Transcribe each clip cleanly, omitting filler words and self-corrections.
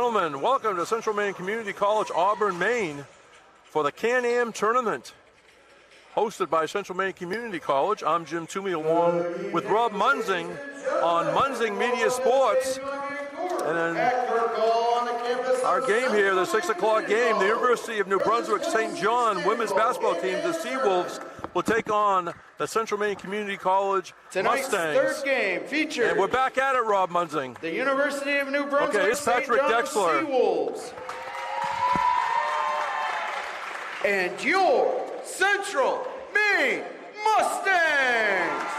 gentlemen, welcome to Central Maine Community College, Auburn, Maine for the Can-Am Tournament hosted by Central Maine Community College. I'm Jim Toomey along with Rob Munzing on Munzing Media Sports. And then our game here, the 6 o'clock game, the University of New Brunswick St. John women's basketball team, the Seawolves, will take on the Central Maine Community College Tonight's Mustangs. Third game features. And we're back at it, Rob Munzing. The University of New Brunswick. Okay, it's Patrick Dexler. Seawolves. And your Central Maine Mustangs.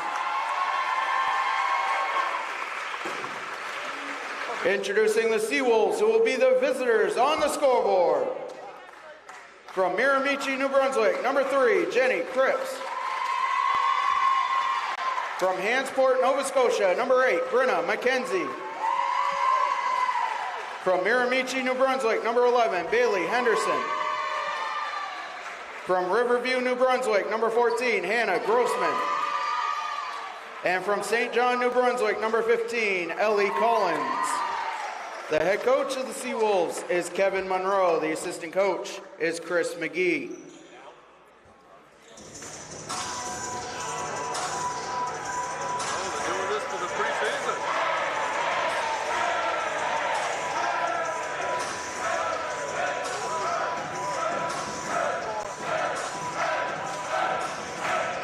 Introducing the Seawolves, who will be the visitors on the scoreboard. From Miramichi, New Brunswick, number 3, Jenny Cripps. From Hansport, Nova Scotia, number 8, Brenna McKenzie. From Miramichi, New Brunswick, number 11, Bailey Henderson. From Riverview, New Brunswick, number 14, Hannah Grossman. And from St. John, New Brunswick, number 15, Ellie Collins. The head coach of the Seawolves is Kevin Monroe. The assistant coach is Chris McGee.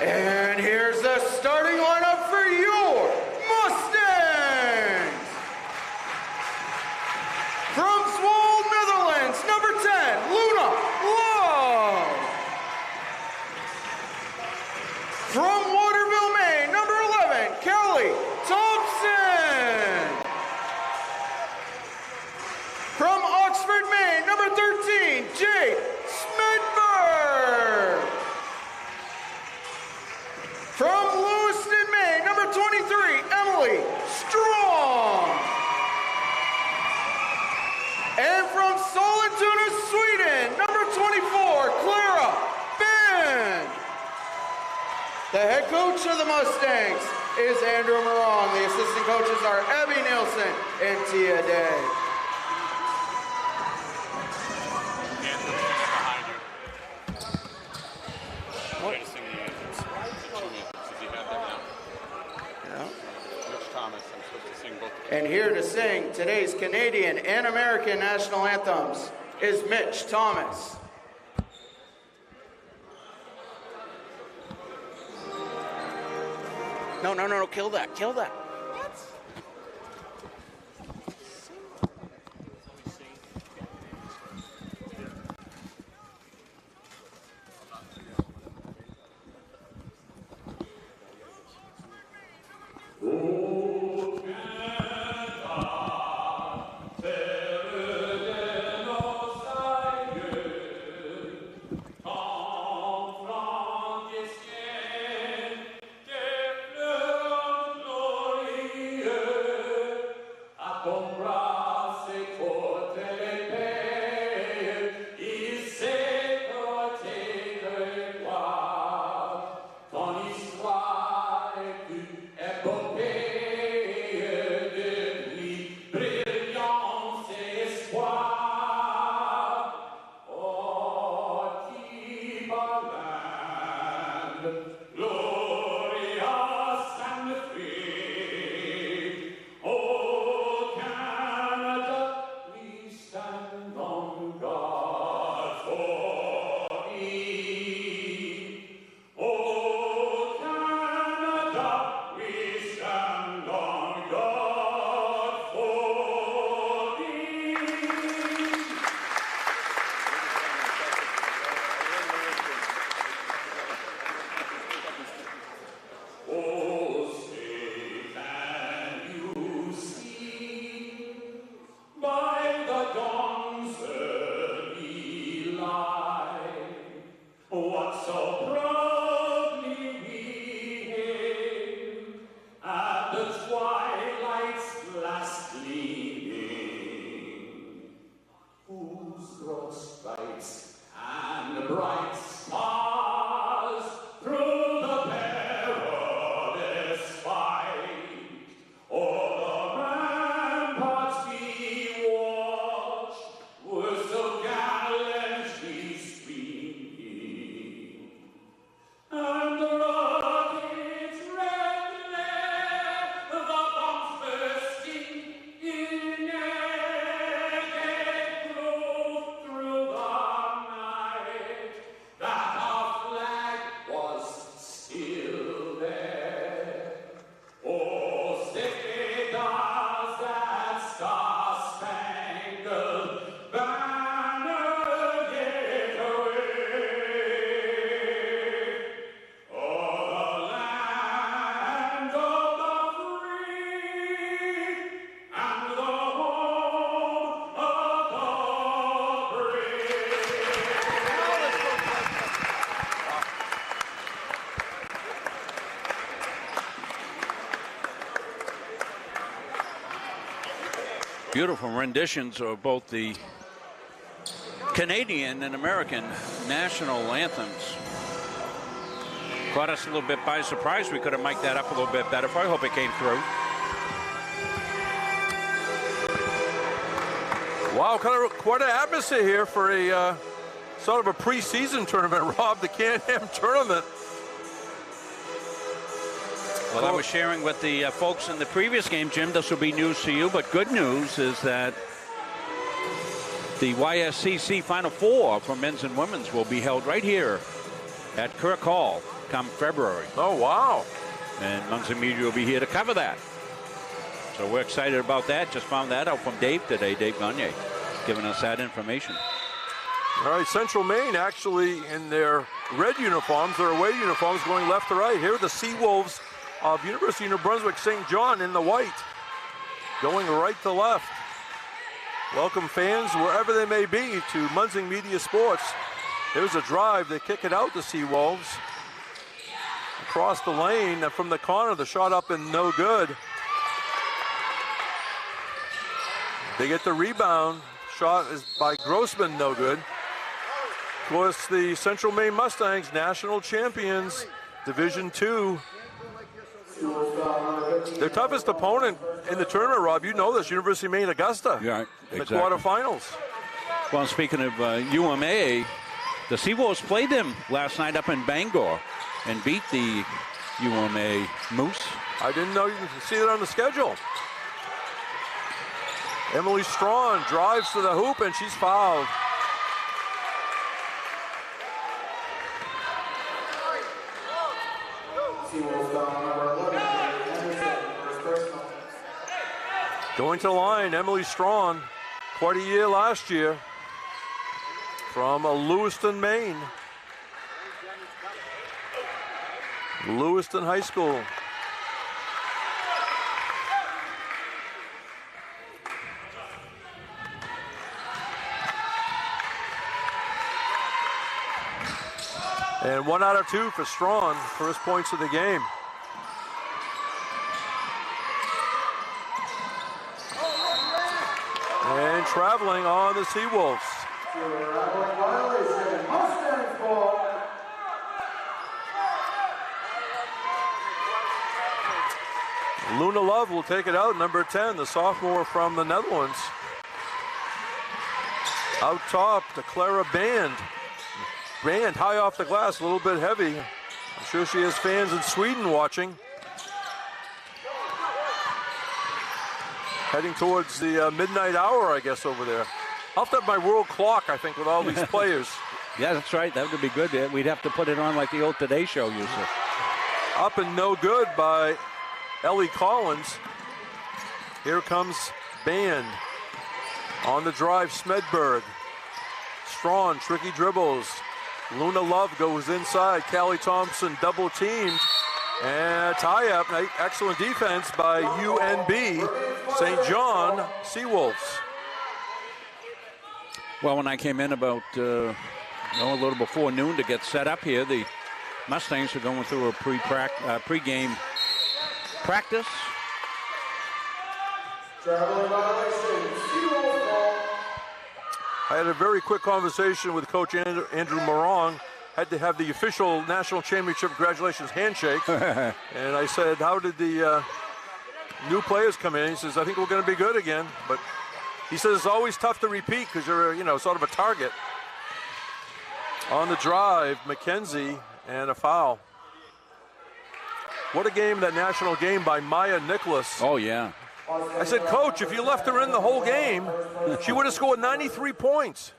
And here's the starting lineup for your Mustangs. From Zwolle, Netherlands, number 10, Luna Love. From Waterville, Maine, number 11, Kelly Thompson. From Oxford, Maine, number 13, Jay Smedberg. From Lewiston, Maine, number 23, Emily Strong. And from Sollentuna, Sweden, number 24, Clara Band. The head coach of the Mustangs is Andrew Morong. The assistant coaches are Abby Nielsen and Tia Day. And here to sing today's Canadian and American national anthems is Mitch Thomas. No, kill that. O'er the ramparts we walk. Beautiful renditions of both the Canadian and American national anthems. Caught us a little bit by surprise. We could have mic'd that up a little bit better. I hope it came through. Wow, quite an atmosphere here for a sort of a preseason tournament, Rob, the Can-Am tournament. Well, I was sharing with the folks in the previous game, Jim, this will be news to you, but good news is that the YSCC Final Four for men's and women's will be held right here at Kirk Hall come February. Oh, wow. And Munson Media will be here to cover that. So we're excited about that. Just found that out from Dave today, Dave Gagne, giving us that information. All right, Central Maine actually in their red uniforms, their away uniforms, going left to right. Here are the Seawolves of University of New Brunswick St. John in the white, going right to left. Welcome fans, wherever they may be, to Munson Media Sports. There's a drive, they kick it out to Seawolves. Across the lane from the corner, the shot up and no good. They get the rebound, shot is by Grossman, no good. Of course, the Central Maine Mustangs, national champions, Division II. Their toughest opponent in the tournament, Rob, you know this, University of Maine Augusta. Yeah, exactly. The quarterfinals. Well, speaking of UMA, the Seawolves played them last night up in Bangor and beat the UMA Moose. I didn't know you could see it on the schedule. Emily Strawn drives to the hoop and she's fouled. Going to the line, Emily Strawn, quite a year last year from Lewiston, Maine. Lewiston High School. And 1 out of 2 for Strawn, first points of the game. And traveling on the Seawolves. Luna Love will take it out, number 10, the sophomore from the Netherlands. Out top to Clara Band. Band high off the glass, a little bit heavy. I'm sure she has fans in Sweden watching. Heading towards the midnight hour, I guess, over there. I'll have to have my world clock, I think, with all these players. Yeah, that's right. That would be good. We'd have to put it on like the old Today Show used to. Up and no good by Ellie Collins. Here comes Band. On the drive, Smedberg. Strawn, tricky dribbles. Luna Love goes inside. Callie Thompson double teamed. And tie-up, excellent defense by UNB St. John Seawolves. Well, when I came in about a little before noon to get set up here, the Mustangs are going through a pre-game practice. I had a very quick conversation with Coach Andrew Morong. Had to have the official national championship congratulations handshake. And I said, how did the new players come in? He says, I think we're going to be good again. But he says it's always tough to repeat because you're, sort of a target. On the drive, McKenzie and a foul. What a game, that national game by Maya Nicholas. Oh, yeah. I said, Coach, if you left her in the whole game, she would have scored 93 points.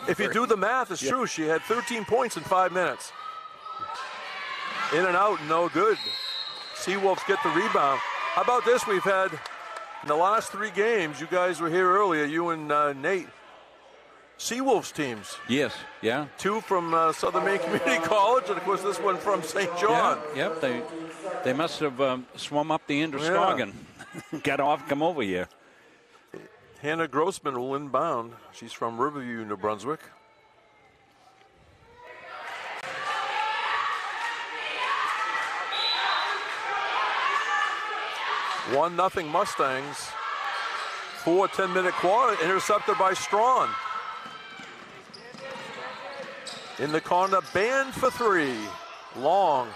If you do the math, it's true. She had 13 points in 5 minutes. In and out, no good. Seawolves get the rebound. How about this? We've had, in the last 3 games, you guys were here earlier, you and Nate, Seawolves teams. Yes, yeah. 2 from Southern Maine Community College, and of course this one from St. John. Yeah, yep, they must have swum up the Androscoggin. Got off, come over here. Hannah Grossman will inbound. She's from Riverview, New Brunswick. 1-0 Mustangs. 4 10-minute quarter, intercepted by Strawn. In the corner, Band for 3. Long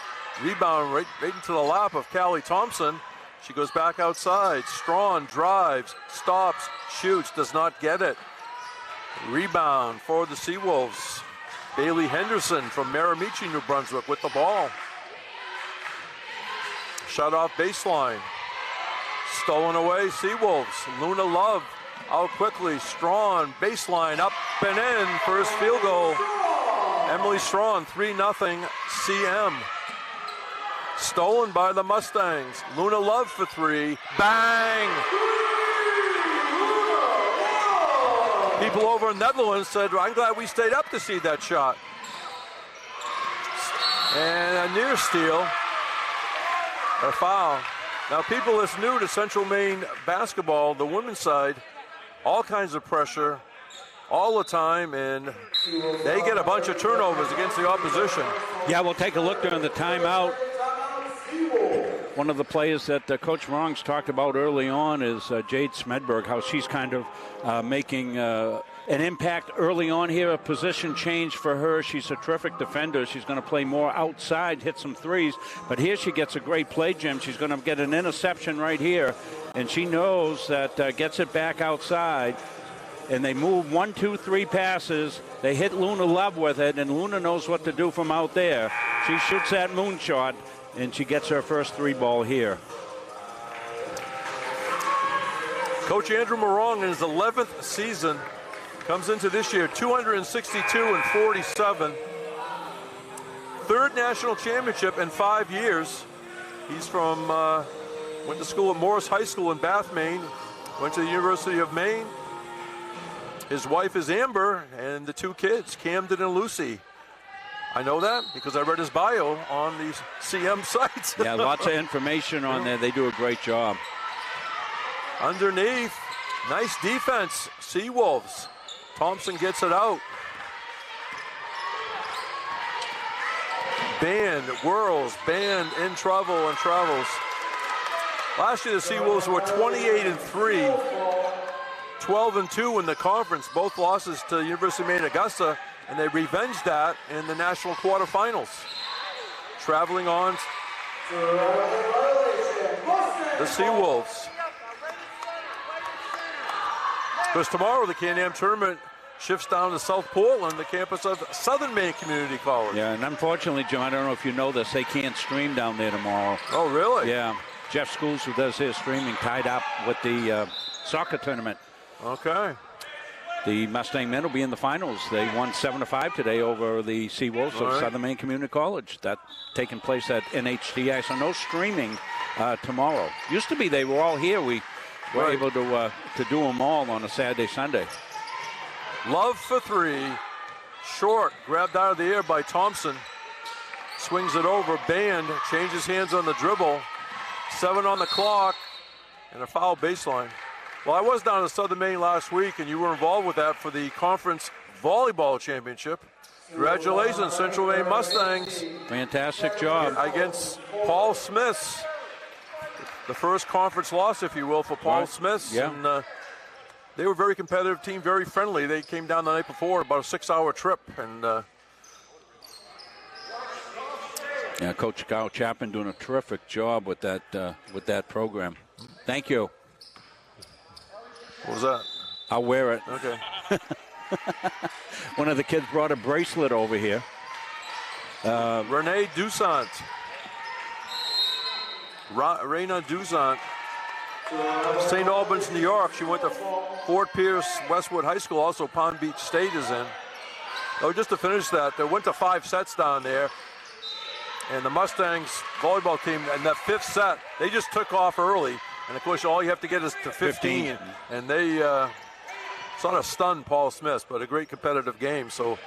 rebound right into the lap of Callie Thompson. She goes back outside. Strawn drives, stops, shoots, does not get it. Rebound for the Seawolves. Bailey Henderson from Miramichi, New Brunswick with the ball. Shut off baseline. Stolen away, Seawolves. Luna Love out quickly. Strawn, baseline, up and in. First field goal. Emily Strawn, 3-0 CM. Stolen by the Mustangs. Luna Love for 3. Bang! People over in Netherlands said, I'm glad we stayed up to see that shot. And a near steal, or foul. Now, people that's new to Central Maine basketball, the women's side, all kinds of pressure all the time, and they get a bunch of turnovers against the opposition. Yeah, we'll take a look during the timeout. One of the players that Coach Rongs talked about early on is Jade Smedberg, how she's kind of making an impact early on here, a position change for her. She's a terrific defender. She's going to play more outside, hit some threes. But here she gets a great play, Jim. She's going to get an interception right here, and she knows that gets it back outside. And they move 1, 2, 3 passes. They hit Luna Love with it, and Luna knows what to do from out there. She shoots that moonshot, and she gets her first 3 ball here. Coach Andrew Morong in his 11th season comes into this year 262-47. Third national championship in 5 years. He's from, went to school at Morris High School in Bath, Maine. Went to the University of Maine. His wife is Amber, and the 2 kids, Camden and Lucy. I know that because I read his bio on these CM sites. Yeah, lots of information on there. They do a great job. Underneath, nice defense, Seawolves. Thompson gets it out. Band whirls, Band in trouble and travels. Last year the Seawolves were 28-3, 12-2 in the conference, both losses to University of Maine Augusta, and they revenged that in the national quarterfinals. Traveling on the Seawolves. Because tomorrow the Can-Am tournament shifts down to South Portland, the campus of Southern Maine Community College. Yeah, and unfortunately, Jim, I don't know if you know this, they can't stream down there tomorrow. Oh, really? Yeah. Jeff Schools, who does his streaming, tied up with the soccer tournament. Okay. The Mustang men will be in the finals. They won 7-5 today over the Seawolves of Southern Maine Community College. That taking place at NHTI, so no streaming tomorrow. Used to be they were all here. We were able to do them all on a Saturday, Sunday. Love for 3. Short, grabbed out of the air by Thompson. Swings it over. Band changes hands on the dribble. 7 on the clock, and a foul baseline. Well, I was down in Southern Maine last week, and you were involved with that for the conference volleyball championship. Congratulations, Central Maine Mustangs. Fantastic job. Against Paul Smiths. The first conference loss, if you will, for Paul Smiths. Yeah. And they were a very competitive team, very friendly. They came down the night before, about a 6-hour trip. And yeah, Coach Kyle Chapman doing a terrific job with that program. Thank you. What was that? I'll wear it. Okay. One of the kids brought a bracelet over here. Renee Dusant. Raina Dusant. St. Albans, New York. She went to Fort Pierce Westwood High School. Also, Palm Beach State is in. Oh, just to finish that, they went to 5 sets down there. And the Mustangs volleyball team, in that 5th set, they just took off early. And, of course, all you have to get is to 15. And they sort of stunned Paul Smith, but a great competitive game. So,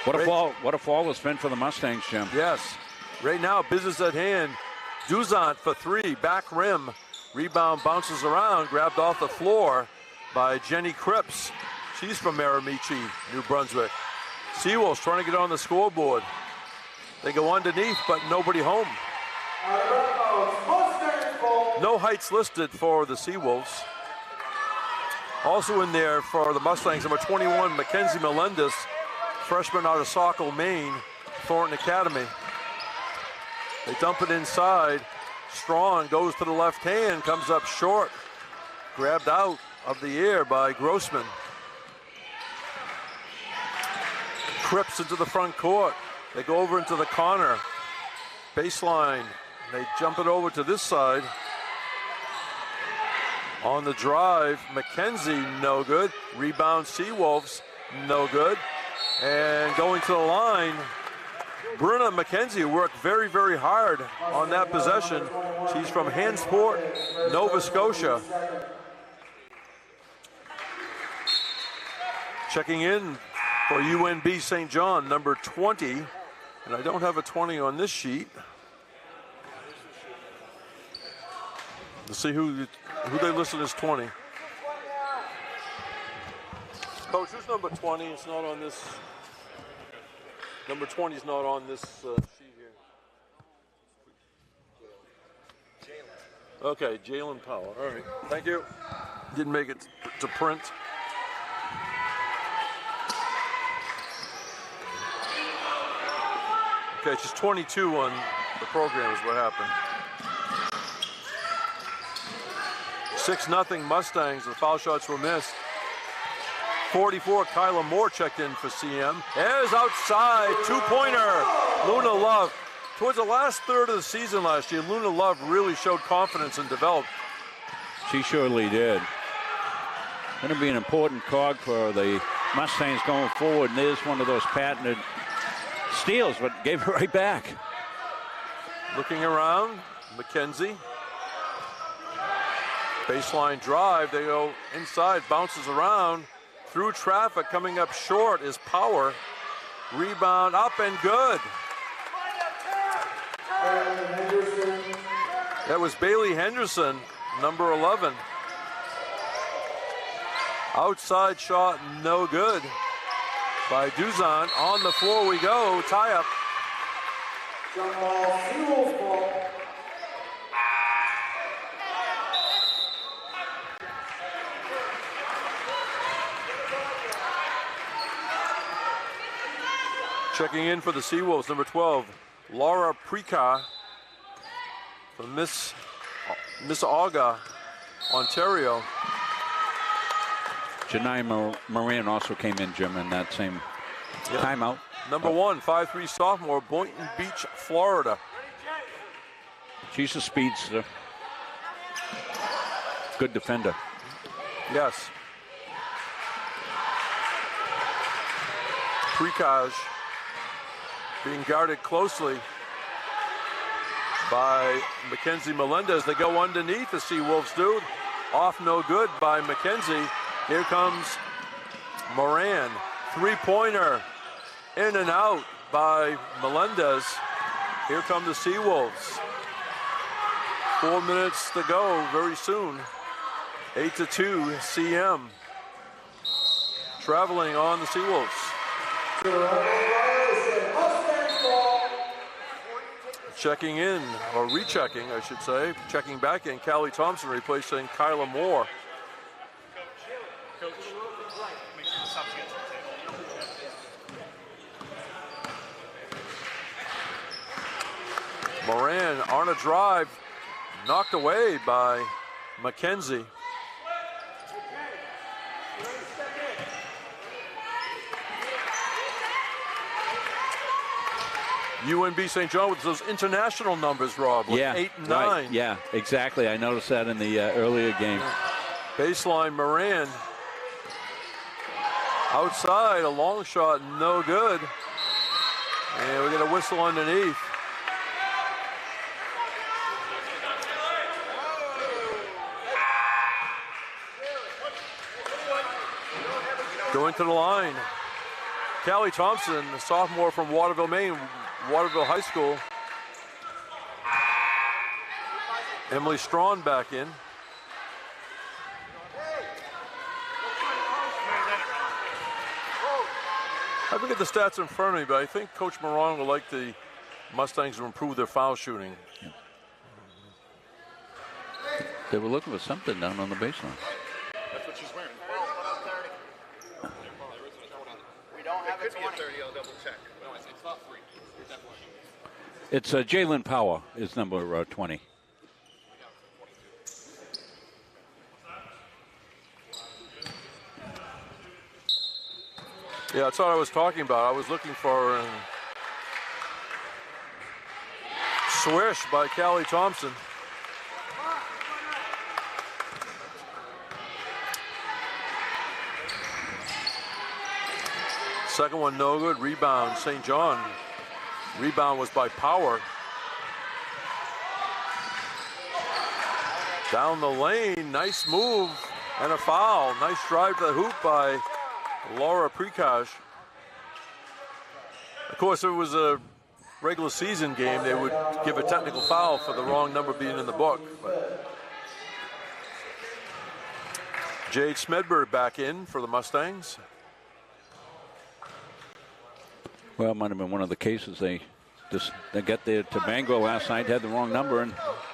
what a fall it's been for the Mustangs, Jim. Yes. Right now, business at hand. Duzant for 3, back rim. Rebound bounces around, grabbed off the floor by Jenny Cripps. She's from Miramichi, New Brunswick. Seawolves trying to get on the scoreboard. They go underneath, but nobody home. No heights listed for the Seawolves. Also in there for the Mustangs, number 21, Mackenzie Melendez, freshman out of Saco, Maine, Thornton Academy. They dump it inside. Strong goes to the left hand, comes up short. Grabbed out of the air by Grossman. Cripps into the front court. They go over into the corner. Baseline. They jump it over to this side. On the drive, McKenzie, no good. Rebound, Seawolves, no good. And going to the line, Bruna McKenzie worked very, very hard on that possession. She's from Hansport, Nova Scotia. Checking in for UNB St. John, number 20. And I don't have a 20 on this sheet. Let's see who they listed as 20. Coach, who's number 20? It's not on this. Number 20 is not on this sheet here. Okay, Jalen Powell. All right, thank you. Didn't make it to print. Okay, she's 22 on the program is what happened. 6-0 Mustangs. The foul shots were missed. 44, Kyla Moore checked in for CM. There's outside, two-pointer, Luna Love. Towards the last third of the season last year, Luna Love really showed confidence and developed. She surely did. Going to be an important cog for the Mustangs going forward. And there's one of those patented steals, but gave it right back. Looking around, McKenzie. Baseline drive, they go inside, bounces around. Through traffic, coming up short is Power. Rebound up and good. That was Bailey Henderson, number 11. Outside shot, no good by Duzan. On the floor we go, tie up. Checking in for the Seawolves, number 12, Laura Prika from Mississauga, Ontario. Janai Moran also came in, Jim, in that same timeout. Number 1, 5'3" sophomore, Boynton Beach, Florida. She's a speedster. Good defender. Yes. Prikaj being guarded closely by Mackenzie Melendez. They go underneath, the Seawolves do. Off no good by McKenzie. Here comes Moran. Three-pointer. In and out by Melendez. Here come the Seawolves. 4 minutes to go very soon. 8-2 CM. Traveling on the Seawolves. Checking in, or rechecking, I should say. Checking back in, Callie Thompson replacing Kyla Moore. Moran on a drive, knocked away by McKenzie. UNB St. John with those international numbers, Rob, with 8 and 9. Right. Yeah, exactly. I noticed that in the earlier game. Baseline, Moran. Outside, a long shot, no good. And we get a whistle underneath. Going to the line. Callie Thompson, a sophomore from Waterville, Maine, Waterville High School. Emily Strawn back in. I haven't got the stats in front of me, but I think Coach Moran would like the Mustangs to improve their foul shooting. They were looking for something down on the baseline. That's what she's wearing. We don't have It could a be a 20. 30. I'll double check. No, it's not free. It's Jalen Power is number 20. Yeah, that's what I was talking about. I was looking for a swish by Callie Thompson. Second one no good. Rebound, St. John. Rebound was by Power. Down the lane, nice move and a foul. Nice drive to the hoop by Laura Prikash. Of course, if it was a regular season game, they would give a technical foul for the wrong number being in the book. But Jade Smedberg back in for the Mustangs. Well, it might have been one of the cases they got there to Bangor last night, had the wrong number, and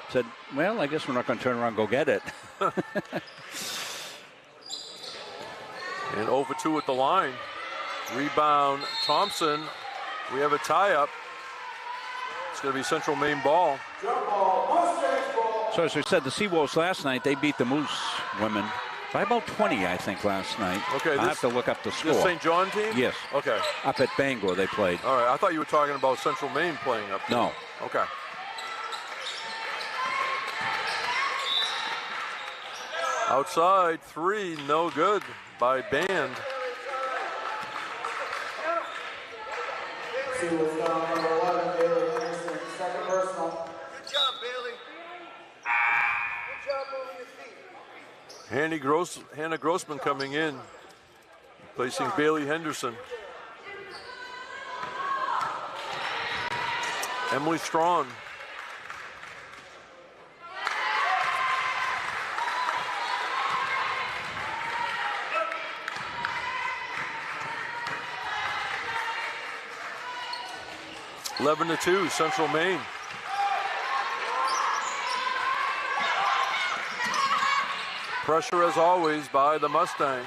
said, well, I guess we're not going to turn around and go get it. And 0 for 2 at the line. Rebound, Thompson. We have a tie-up. It's going to be Central Maine ball. So as we said, the Seawolves last night, they beat the Moose women by about 20, I think, last night. Okay, I'll have to look up the score. This St. John team? Yes. Okay. Up at Bangor they played. All right, I thought you were talking about Central Maine playing up there. No. Okay. Outside, 3, no good by Band. Seawolves down number 11, Bailey Henderson, second personal. Good job, Bailey. Good job moving your feet. Hannah Grossman coming in, replacing Bailey Henderson. Emily Strawn. Eleven to 2, Central Maine. Pressure as always by the Mustangs.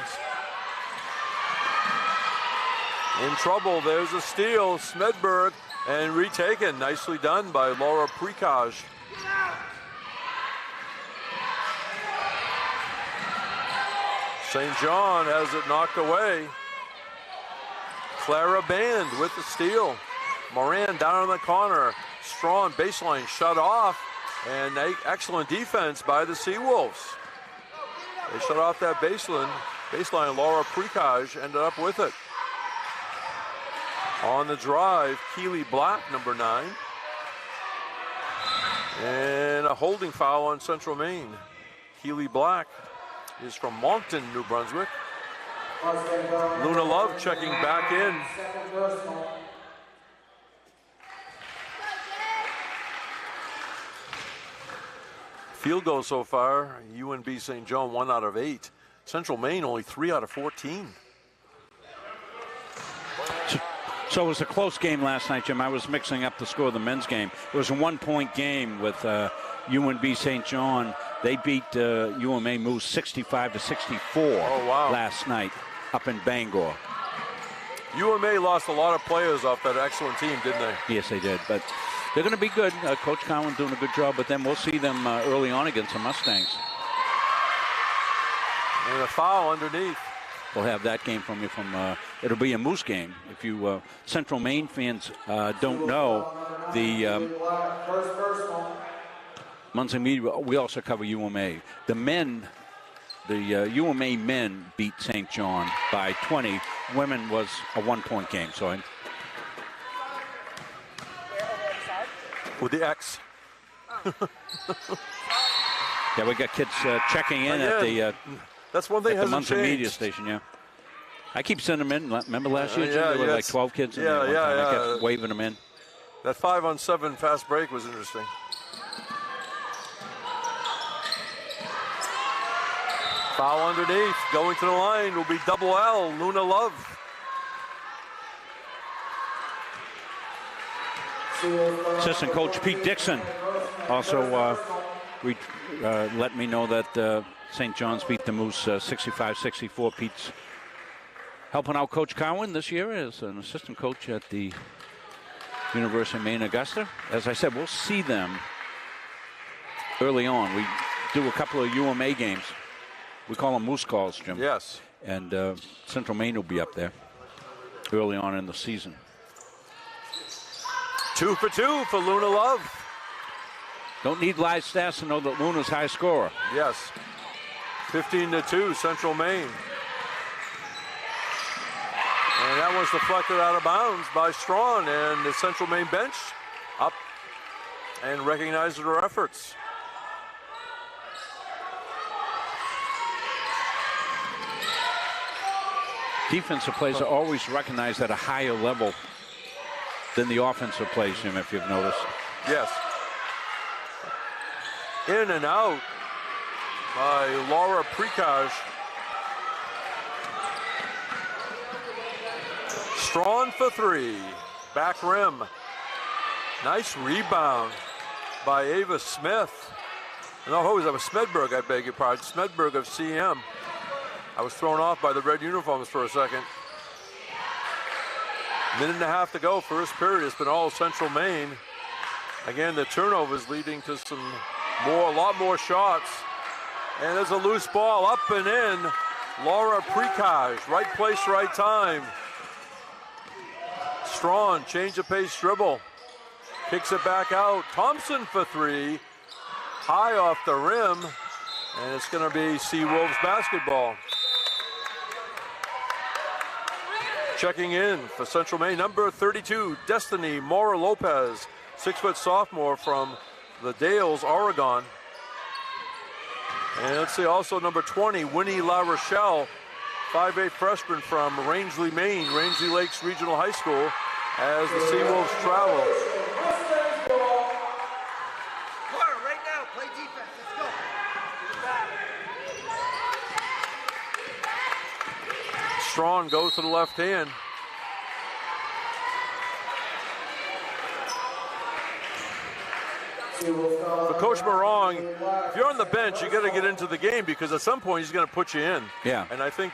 In trouble, there's a steal, Smedberg, and retaken. Nicely done by Laura Prikaj. St. John has it knocked away. Clara Band with the steal. Moran down in the corner. Strong baseline shut off. And excellent defense by the Seawolves. They shut off that baseline. Laura Prikaj ended up with it. On the drive, Keely Black, number 9. And a holding foul on Central Maine. Keely Black is from Moncton, New Brunswick. Luna Love checking back in. Field goal so far, UNB St. John 1 out of 8. Central Maine only 3 out of 14. So it was a close game last night, Jim. I was mixing up the score of the men's game. It was a 1-point game with UNB St. John. They beat UMA Moose 65-64 last night up in Bangor. UMA lost a lot of players off that excellent team, didn't they? Yes, they did. But they're going to be good. Coach Cowan doing a good job, but then we'll see them early on against the Mustangs. And a foul underneath. We'll have that game from you it'll be a Moose game. If you Central Maine fans don't know, the Muncie Media, we also cover UMA. The men, the UMA men beat St. John by 20. Women was a 1-point game. So with the X. Yeah, we got kids checking in at the that's one thing at the hasn't Muncie changed. Media station. Yeah, I keep sending them in. Remember last year, Jim? yeah, There were yeah, like 12 kids in there. One time. I kept waving them in. That 5-on-7 fast break was interesting. Foul underneath, going to the line will be double L, Luna Love. Assistant coach Pete Dixon also let me know that St. John's beat the Moose 65-64. Pete's helping out Coach Cowan this year as an assistant coach at the University of Maine Augusta. As I said, we'll see them early on. We do a couple of UMA games. We call them Moose Calls, Jim. Yes. And Central Maine will be up there early on in the season. 2 for 2 for Luna Love. Don't need live stats to know that Luna's high scorer. Yes. 15-2, Central Maine. And that was deflected out of bounds by Strawn, and the Central Maine bench up and recognized their efforts. Defensive plays are always recognized at a higher level than the offensive plays, Jim, if you've noticed. Yes. In and out by Laura Precage. Strawn for 3. Back rim. Nice rebound by Ava Smith. No, who was that? Smedberg, I beg your pardon. Smedberg of CM. I was thrown off by the red uniforms for a second. Minute and a half to go, first period. It's been all Central Maine. Again, the turnovers leading to a lot more shots. And there's a loose ball up and in. Laura Precage, right place, right time. Strawn, change of pace dribble. Kicks it back out. Thompson for 3. High off the rim. And it's going to be Seawolves basketball. Checking in for Central Maine, number 32, Destiny Mora Lopez, 6-foot sophomore from the Dales, Oregon. And let's see, also number 20, Winnie La Rochelle, 5'8" freshman from Rangeley, Maine, Rangeley Lakes Regional High School, as the Seawolves travel. Right now, play defense. Let's go. Strawn goes to the left hand. For Coach Morong, if you're on the bench, you got to get into the game because at some point he's going to put you in. Yeah. And I think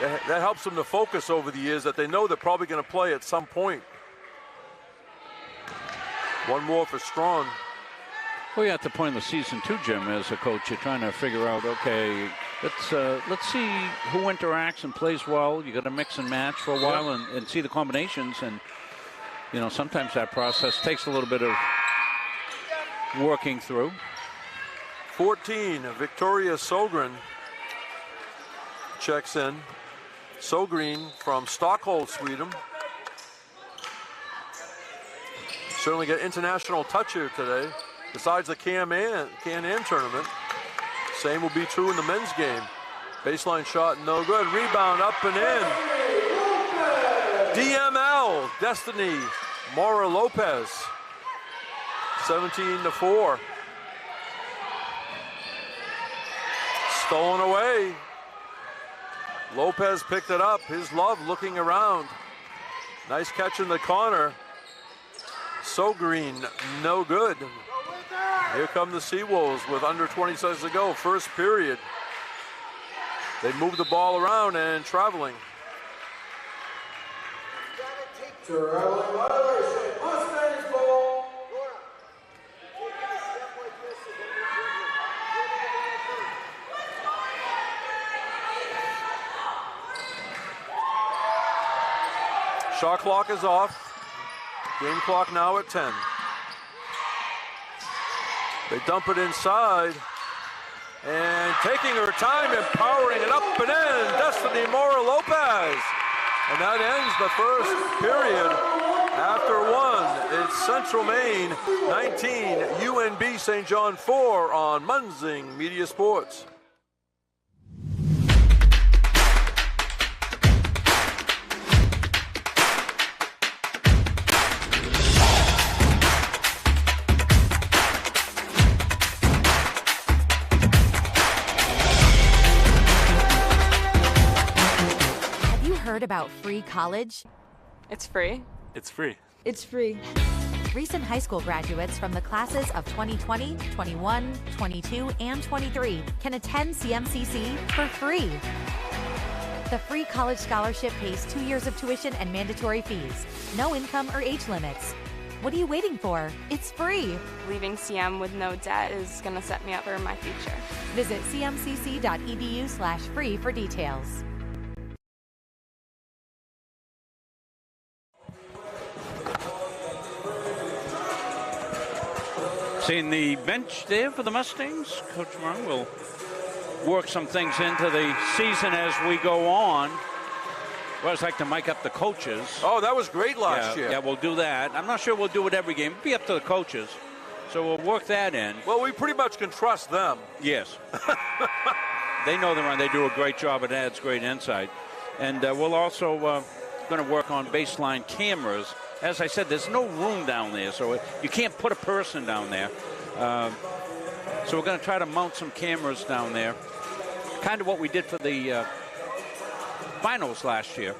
that helps them to focus over the years that they know they're probably going to play at some point. One more for Strawn. Well, you're at the point in the season too, Jim, as a coach. You're trying to figure out, okay, let's see who interacts and plays well. You got to mix and match for a while and see the combinations. And, you know, sometimes that process takes a little bit of working through. 14, Victoria Sogren checks in. Sogren from Stockholm, Sweden. Certainly get international touch here today. Besides the Can-Am tournament, same will be true in the men's game. Baseline shot, no good. Rebound up and in. DML, Destiny Mora Lopez, 17-4. Stolen away. Lopez picked it up. His Love looking around. Nice catch in the corner. So green, no good. Here come the Seawolves with under 20 seconds to go. First period. They move the ball around and traveling. Shot clock is off. Game clock now at 10. They dump it inside. And taking her time and powering it up and in, Destiny Mora Lopez. And that ends the first period. After one, it's Central Maine 19, UNB St. John 4 on Munzing Media Sports. Heard about free college? It's free. It's free. It's free. Recent high school graduates from the classes of 2020, 21, 22, and 23 can attend CMCC for free. The free college scholarship pays 2 years of tuition and mandatory fees. No income or age limits. What are you waiting for? It's free. Leaving CM with no debt is going to set me up for my future. Visit cmcc.edu/free for details. Seeing the bench there for the Mustangs, Coach Moran will work some things into the season as we go on. Well, I'd like to mic up the coaches. Oh, that was great last year. Yeah, we'll do that. I'm not sure we'll do it every game. It'll be up to the coaches. So we'll work that in. Well, we pretty much can trust them. Yes. They know the run. They do a great job. It adds great insight. And we'll also going to work on baseline cameras. As I said, there's no room down there, so you can't put a person down there. So we're going to try to mount some cameras down there. Kind of what we did for the finals last year.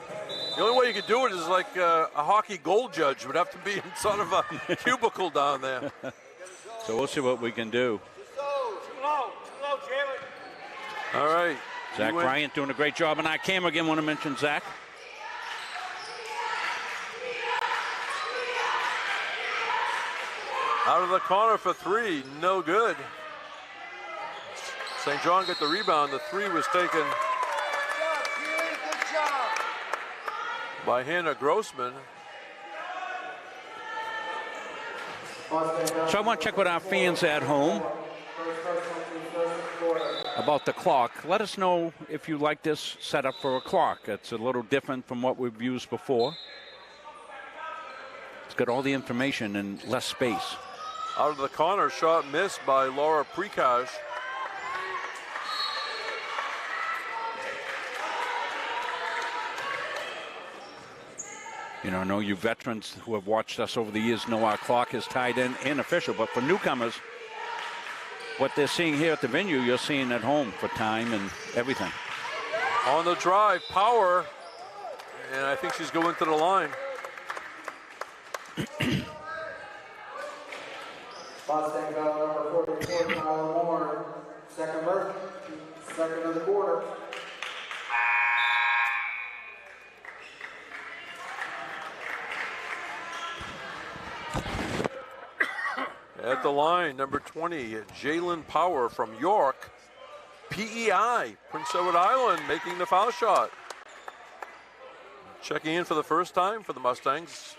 The only way you could do it is like a hockey goal judge would have to be in sort of a cubicle down there. So we'll see what we can do. Too low, Jalen. All right. Zach Bryant doing a great job on our camera. Again, want to mention Zach. Out of the corner for three, no good. St. John got the rebound. The three was taken by Hannah Grossman. So I want to check with our fans at home about the clock. Let us know if you like this setup for a clock. It's a little different from what we've used before. It's got all the information in less space. Out of the corner, shot missed by Laura Prikash. You know, I know you veterans who have watched us over the years know our clock is tied in and official, but for newcomers, what they're seeing here at the venue, you're seeing at home for time and everything. On the drive, Power, and I think she's going to the line. Mustang bell number 44, Tyler Moore, second of the quarter. At the line, number 20, Jalen Power from York. PEI, Prince Edward Island, making the foul shot. Checking in for the first time for the Mustangs.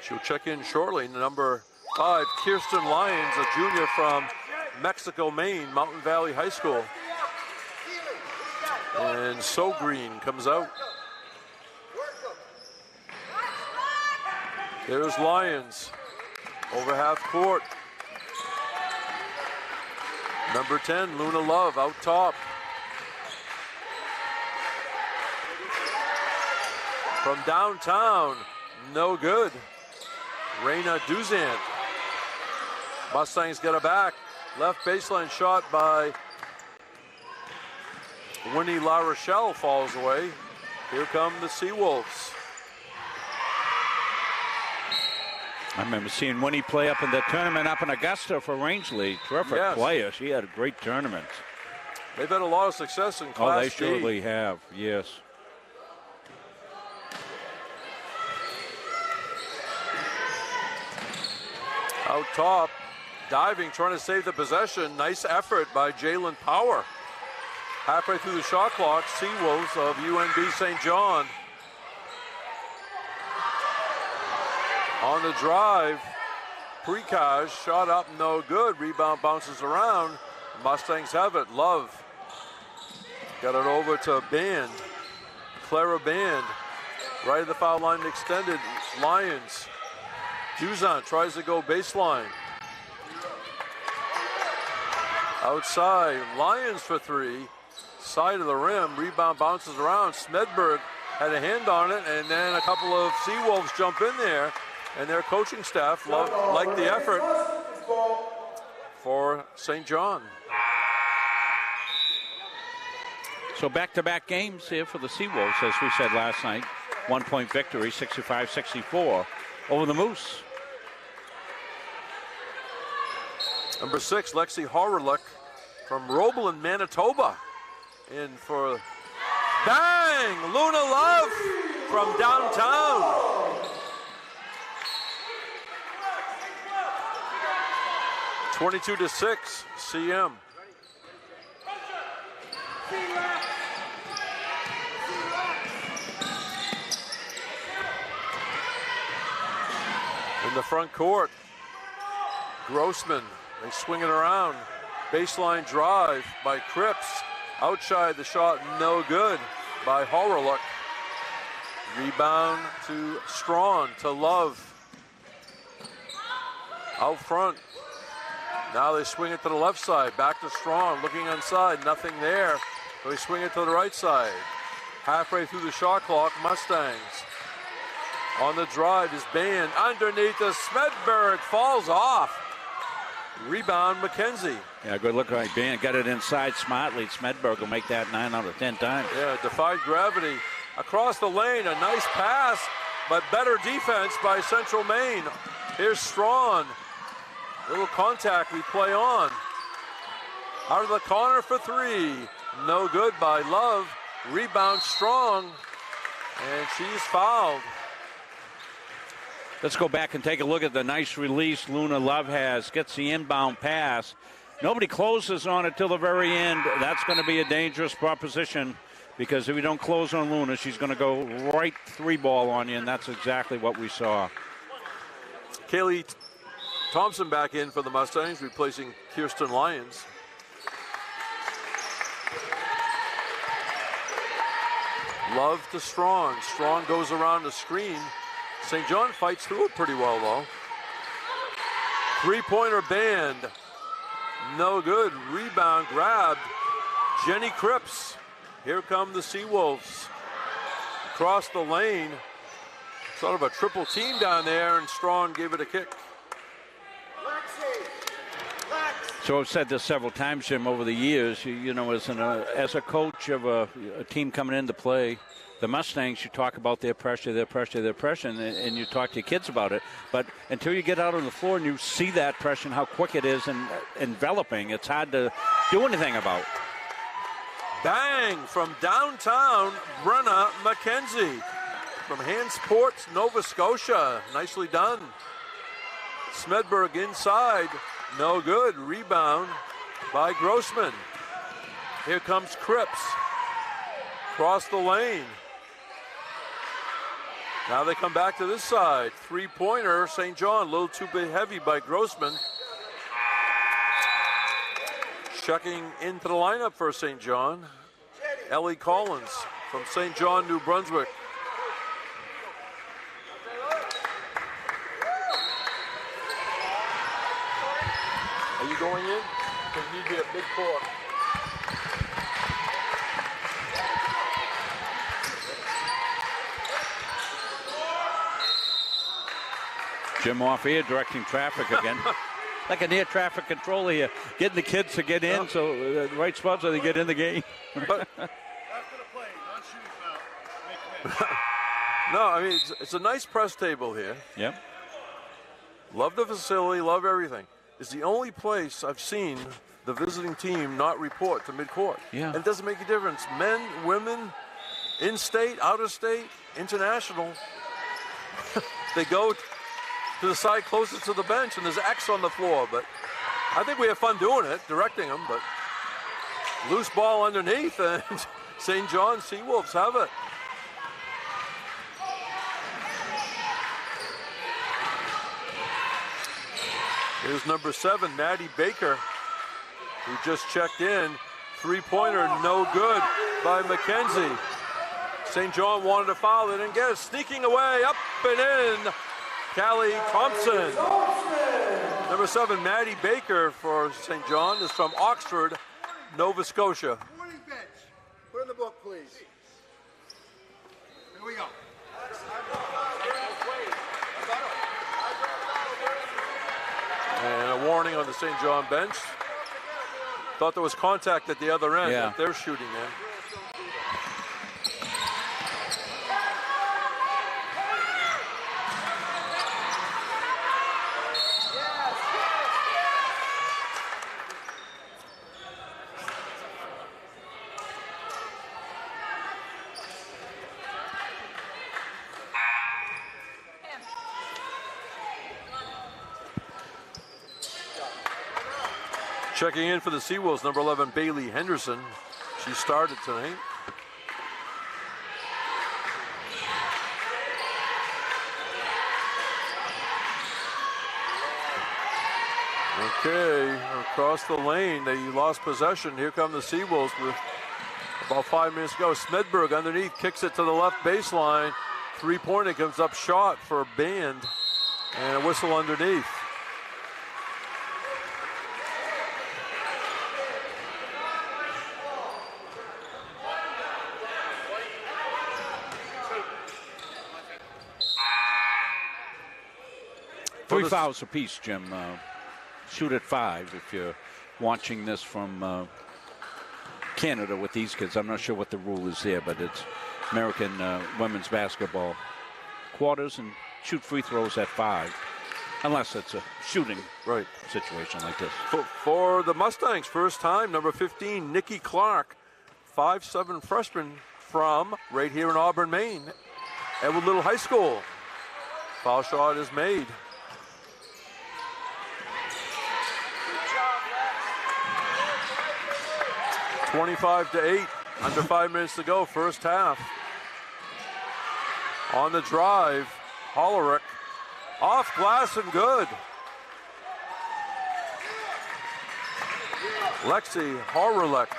She'll check in shortly. Number 5, Kirsten Lyons, a junior from Mexico, Maine, Mountain Valley High School. And So Green comes out. There's Lyons. Over half court. Number 10, Luna Love, out top. From downtown, no good. Reina Duzant. Mustangs get it back. Left baseline shot by Winnie La Rochelle falls away. Here come the Seawolves. I remember seeing Winnie play up in the tournament up in Augusta for Rangeley. Terrific player. She had a great tournament. They've had a lot of success in Class Oh, they D. surely have, yes. Out top, diving, trying to save the possession. Nice effort by Jalen Power. Halfway through the shot clock, Seawolves of UNB St. John. On the drive, Prikash shot up, no good. Rebound bounces around. Mustangs have it. Love got it over to Band. Clara Band, right at the foul line, extended. Lyons. Duzant tries to go baseline. Outside, Lyons for three. Side of the rim, rebound bounces around. Smedberg had a hand on it, and then a couple of Seawolves jump in there. And their coaching staff liked the effort for St. John. So back-to-back games here for the Seawolves, as we said last night. 1-point victory, 65-64. over the Moose. Number 6, Lexi Horlick from Roebelin, Manitoba. In for bang! Luna Love from downtown. 22-6, CM. In the front court, Grossman, they swing it around. Baseline drive by Cripps. Outside the shot, no good by Horlick. Rebound to Strawn, to Love. Out front. Now they swing it to the left side. Back to Strawn, looking inside, nothing there. So they swing it to the right side. Halfway through the shot clock, Mustangs. On the drive is Band underneath the Smedberg, falls off. Rebound, McKenzie. Yeah, good look right. Band got it inside smartly. Smedberg will make that 9 out of 10 times. Yeah, defied gravity. Across the lane, a nice pass, but better defense by Central Maine. Here's Strawn. Little contact we play on. Out of the corner for 3. No good by Love. Rebound Strong, and she's fouled. Let's go back and take a look at the nice release Luna Love has. Gets the inbound pass. Nobody closes on it till the very end. That's going to be a dangerous proposition because if you don't close on Luna, she's going to go right 3-ball on you, and that's exactly what we saw. Kaylee Thompson back in for the Mustangs, replacing Kirsten Lyons. Love to Strong. Strong goes around the screen. St. John fights through it pretty well, though. 3-pointer Band. No good. Rebound grabbed. Jenny Cripps. Here come the Seawolves. Across the lane. Sort of a triple team down there, and Strong gave it a kick. So I've said this several times, Jim, over the years. You know, as a coach of a team coming into play, the Mustangs, you talk about their pressure, and you talk to your kids about it. But until you get out on the floor and you see that pressure and how quick it is and enveloping, it's hard to do anything about. Bang from downtown, Brenna McKenzie from Hansport, Nova Scotia. Nicely done. Smedberg inside. No good. Rebound by Grossman. Here comes Cripps. Across the lane. Now they come back to this side. 3-pointer, St. John, a little too big heavy by Grossman. Checking into the lineup for St. John, Ellie Collins from St. John, New Brunswick. Are you going in? Because you need to be a big court. Jim off here directing traffic again. Like a near traffic controller here. Getting the kids to get in, so the right spot so they get in the game. But, no, I mean, it's a nice press table here. Yep. Love the facility, love everything. It's the only place I've seen the visiting team not report to midcourt. Yeah. And it doesn't make a difference. Men, women, in-state, out-of-state, international. They go to the side closest to the bench, and there's X on the floor. But I think we have fun doing it, directing them. But loose ball underneath, and St. John Seawolves have it. Here's number 7, Maddie Baker, who just checked in. 3-pointer, no good by McKenzie. St. John wanted a foul, they didn't get it. Sneaking away, up and in, Callie Thompson. Number 7, Maddie Baker for St. John is from Oxford, Nova Scotia. Morning bench. Put in the book, please. Here we go. And a warning on the St. John bench. Thought there was contact at the other end. Yeah. But they're shooting in. Checking in for the Seawolves, number 11, Bailey Henderson. She started tonight. Okay, across the lane, they lost possession. Here come the Seawolves with about 5 minutes to go. Smedberg underneath, kicks it to the left baseline. Three-pointer comes up short for a band, and a whistle underneath. Three fouls apiece, Jim. Shoot at 5 if you're watching this from Canada with these kids. I'm not sure what the rule is there, but it's American women's basketball quarters, and shoot free throws at 5, unless it's a shooting situation like this. For the Mustangs, first time, number 15, Nikki Clark, 5'7" freshman from right here in Auburn, Maine, Edward Little High School. Foul shot is made. (25-8), under 5 minutes to go, first half. On the drive, Hollerick, off glass and good. Lexi Horlick,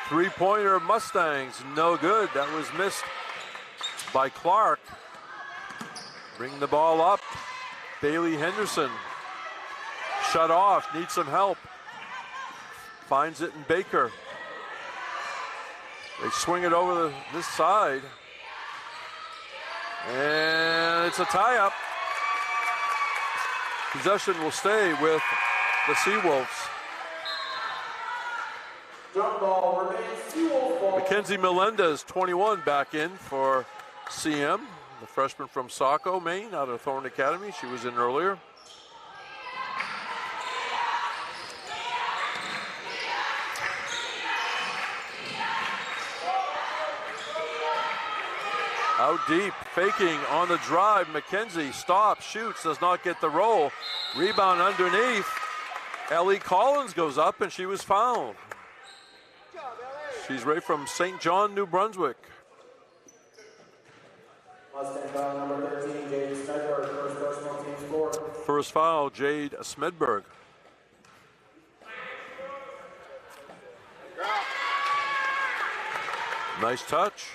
three-pointer Mustangs, no good. That was missed by Clark. Bring the ball up. Bailey Henderson, shut off, needs some help. Finds it in Baker. They swing it over this side. And it's a tie-up. Possession will stay with the Seawolves. Jump ball remains Seawolves ball. Mackenzie Melendez, 21, back in for CM. The freshman from Saco, Maine, out of Thorne Academy. She was in earlier. Out deep, faking on the drive. McKenzie stops, shoots, does not get the roll. Rebound underneath. Ellie Collins goes up, and she was fouled. She's right from St. John, New Brunswick. Mustang foul number 13, Jade Smedberg, first personal team score. First foul, Jade Smedberg. Nice touch.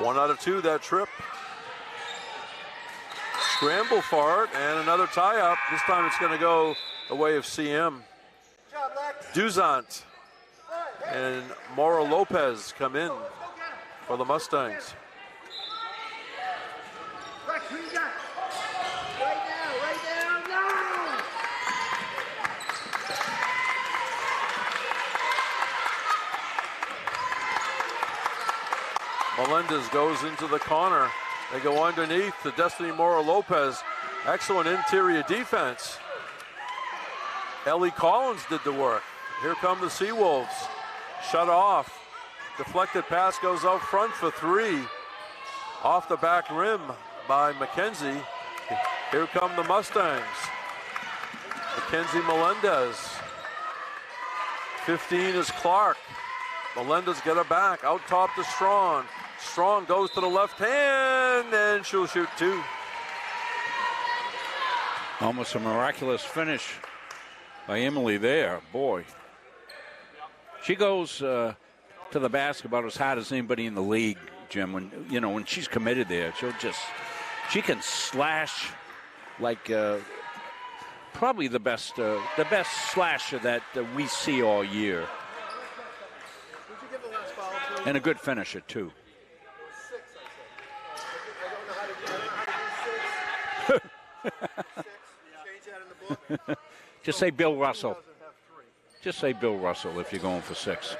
One out of two that trip. Scramble for it, and another tie-up. This time it's going to go the way of CM. Duzant and Mora Lopez come in for the Mustangs. Melendez goes into the corner. They go underneath to Destiny Mora Lopez. Excellent interior defense. Ellie Collins did the work. Here come the Seawolves. Shut off. Deflected pass goes out front for three. Off the back rim by McKenzie. Here come the Mustangs. Mackenzie Melendez. 15 is Clark. Melendez get her back. Out top to Strong. Strong goes to the left hand, and she'll shoot two. Almost a miraculous finish by Emily there. Boy. She goes to the basket about as hard as anybody in the league, Jim. When she's committed there, she can slash like probably the best slasher that we see all year. And a good finisher, too. Just say Bill Russell. Just say Bill Russell if you're going for 6.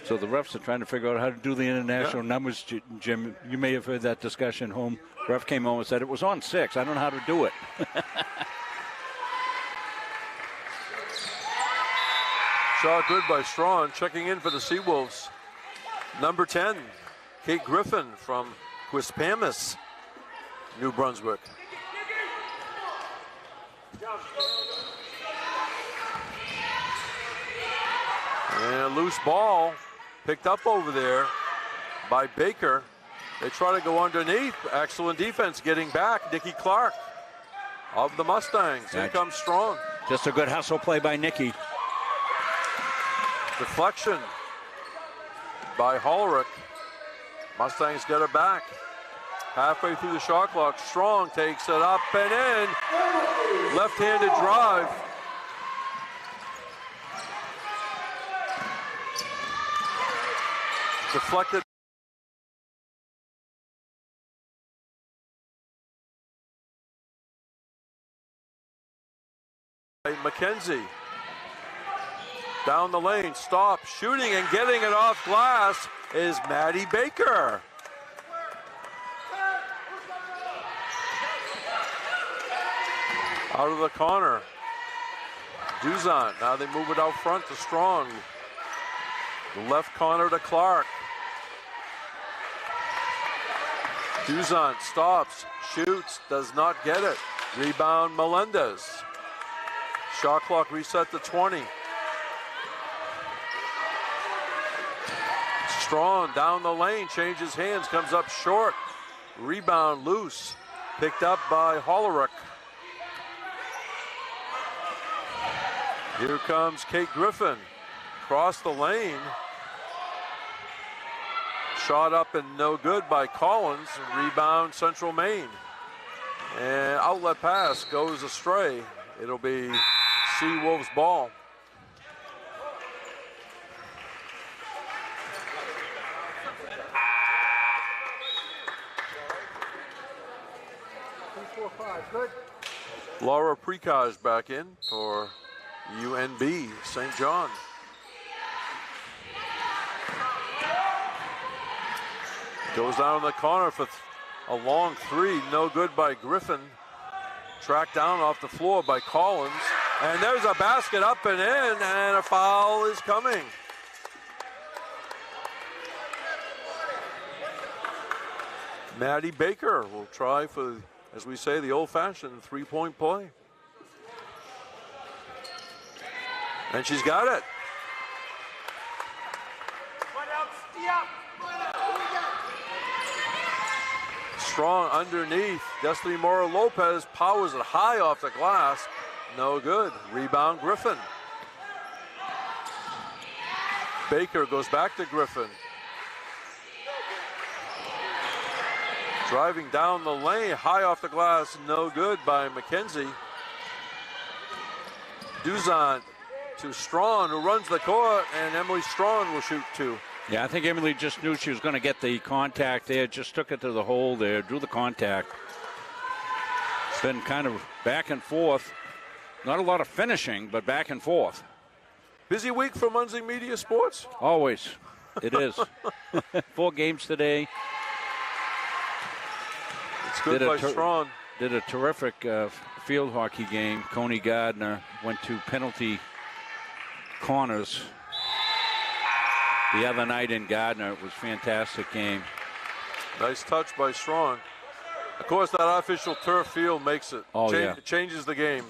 So the refs are trying to figure out how to do the international numbers, Jim. You may have heard that discussion home. Ref came home and said it was on 6. I don't know how to do it. Shot good by Strawn, checking in for the Seawolves. Number 10, Kate Griffin from Quispamsis, New Brunswick. And a loose ball picked up over there by Baker. They try to go underneath. Excellent defense getting back. Nikki Clark of the Mustangs. Here comes Strong. Just a good hustle play by Nikki. Deflection by Hollerich. Mustangs get it back. Halfway through the shot clock, Strong takes it up and in. Left-handed drive. Deflected. McKenzie. Down the lane, stop, shooting and getting it off glass is Maddie Baker. Out of the corner. Duzant, now they move it out front to Strong. The left corner to Clark. Duzant stops, shoots, does not get it. Rebound Melendez. Shot clock reset to 20. Strong down the lane, changes hands, comes up short. Rebound loose, picked up by Hollerich. Here comes Kate Griffin, across the lane. Shot up and no good by Collins. Rebound Central Maine. And outlet pass goes astray. It'll be Seawolves ball. Good. Laura Precage back in for UNB St. John. Goes down in the corner for a long three, no good by Griffin. Tracked down off the floor by Collins. And there's a basket up and in, and a foul is coming. Maddie Baker will try for, as we say, the old-fashioned three-point play. And she's got it. Strong underneath. Destiny Mora Lopez powers it high off the glass. No good. Rebound Griffin. Baker goes back to Griffin. Driving down the lane, high off the glass, no good by McKenzie. Duzant to Strong, who runs the court, and Emily Strong will shoot two. Yeah, I think Emily just knew she was going to get the contact there, just took it to the hole there, drew the contact. It's been kind of back and forth. Not a lot of finishing, but back and forth. Busy week for Muncie Media Sports? Always. It is. 4 games today. It's good by Strong. Did a terrific field hockey game. Coney Gardner went to penalty corners the other night in Gardner. It was a fantastic game. Nice touch by Strong. Of course, that artificial turf field makes it. It changes the game.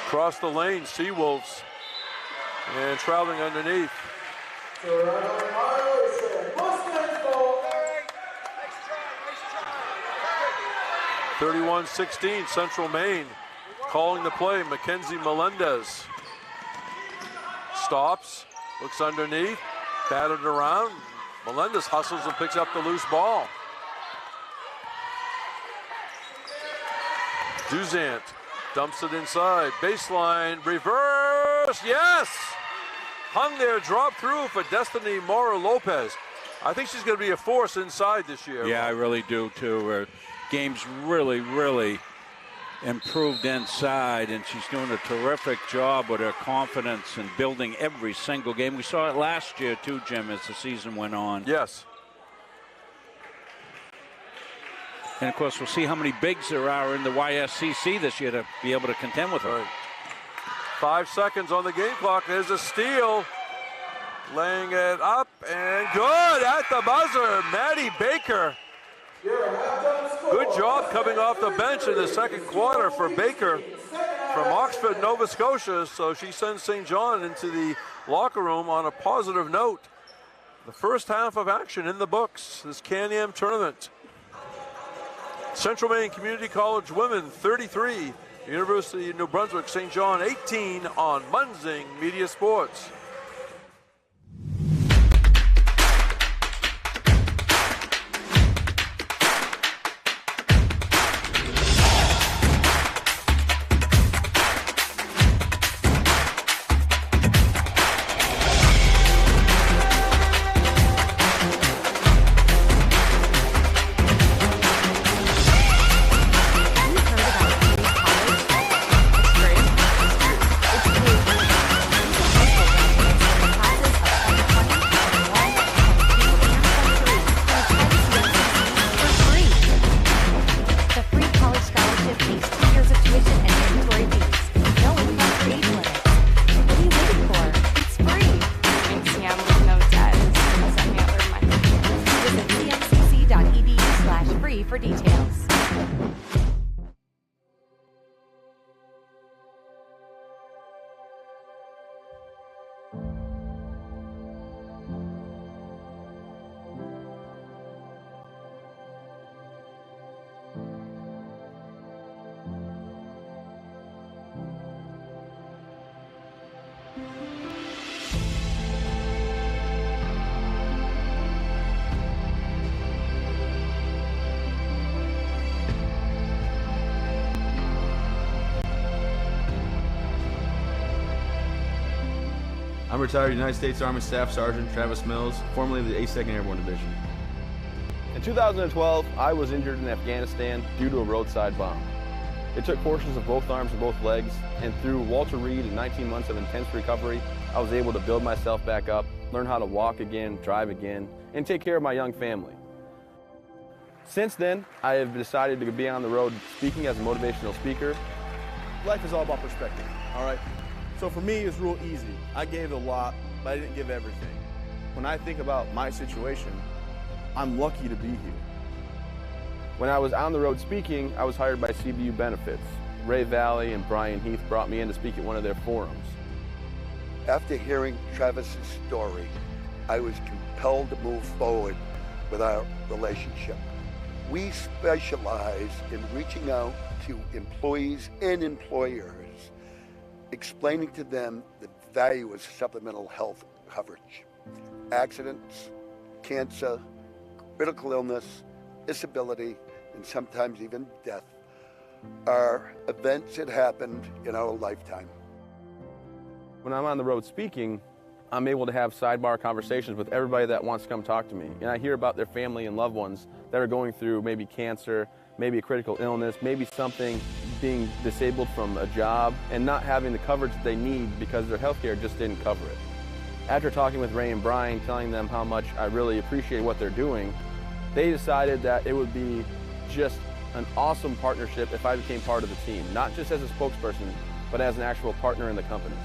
Across the lane, Seawolves. And traveling underneath. 31-16, Central Maine calling the play. Mackenzie Melendez stops, looks underneath, batted around. Melendez hustles and picks up the loose ball. Duzant dumps it inside, baseline, reverse, yes! Hung there, dropped through for Destiny Mora Lopez. I think she's going to be a force inside this year. Yeah, I really do too. Game's really improved inside, and she's doing a terrific job with her confidence and building every single game. We saw it last year too, Jim, as the season went on. Yes. And, of course, we'll see how many bigs there are in the YSCC this year to be able to contend with her. Right. 5 seconds on the game clock. There's a steal. Laying it up and good at the buzzer. Maddie Baker. Good job coming off the bench in the second quarter for Baker from Oxford, Nova Scotia. So she sends St. John into the locker room on a positive note. The first half of action in the books, this Can-Am tournament. Central Maine Community College women 33, University of New Brunswick, St. John 18 on Munzing Media Sports. for details. I'm retired United States Army Staff Sergeant Travis Mills, formerly of the 82nd Airborne Division. In 2012, I was injured in Afghanistan due to a roadside bomb. It took portions of both arms and both legs, and through Walter Reed and 19 months of intense recovery, I was able to build myself back up, learn how to walk again, drive again, and take care of my young family. Since then, I have decided to be on the road speaking as a motivational speaker. Life is all about perspective, all right? So for me, it's real easy. I gave a lot, but I didn't give everything. When I think about my situation, I'm lucky to be here. When I was on the road speaking, I was hired by CBU Benefits. Ray Valley and Brian Heath brought me in to speak at one of their forums. After hearing Travis's story, I was compelled to move forward with our relationship. We specialize in reaching out to employees and employers, explaining to them the value of supplemental health coverage. Accidents, cancer, critical illness, disability, and sometimes even death are events that happened in our lifetime. When I'm on the road speaking, I'm able to have sidebar conversations with everybody that wants to come talk to me. And I hear about their family and loved ones that are going through maybe cancer, maybe a critical illness, maybe something, being disabled from a job and not having the coverage that they need because their healthcare just didn't cover it. After talking with Ray and Brian, telling them how much I really appreciate what they're doing, they decided that it would be just an awesome partnership if I became part of the team, not just as a spokesperson, but as an actual partner in the company.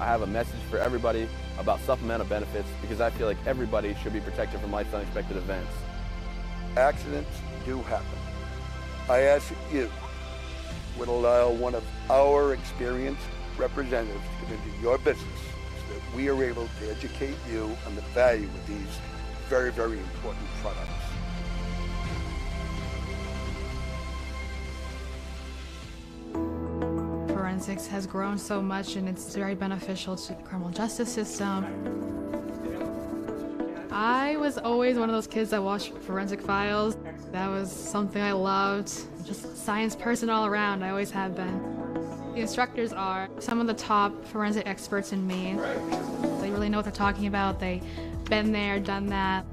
I have a message for everybody about supplemental benefits because I feel like everybody should be protected from life's unexpected events. Accidents do happen. I ask that you would allow one of our experienced representatives to come into your business so that we are able to educate you on the value of these very, very important products. Forensics has grown so much and it's very beneficial to the criminal justice system. I was always one of those kids that watched Forensic Files. That was something I loved. Just a science person all around, I always have been. The instructors are some of the top forensic experts in Maine. They really know what they're talking about. They've been there, done that.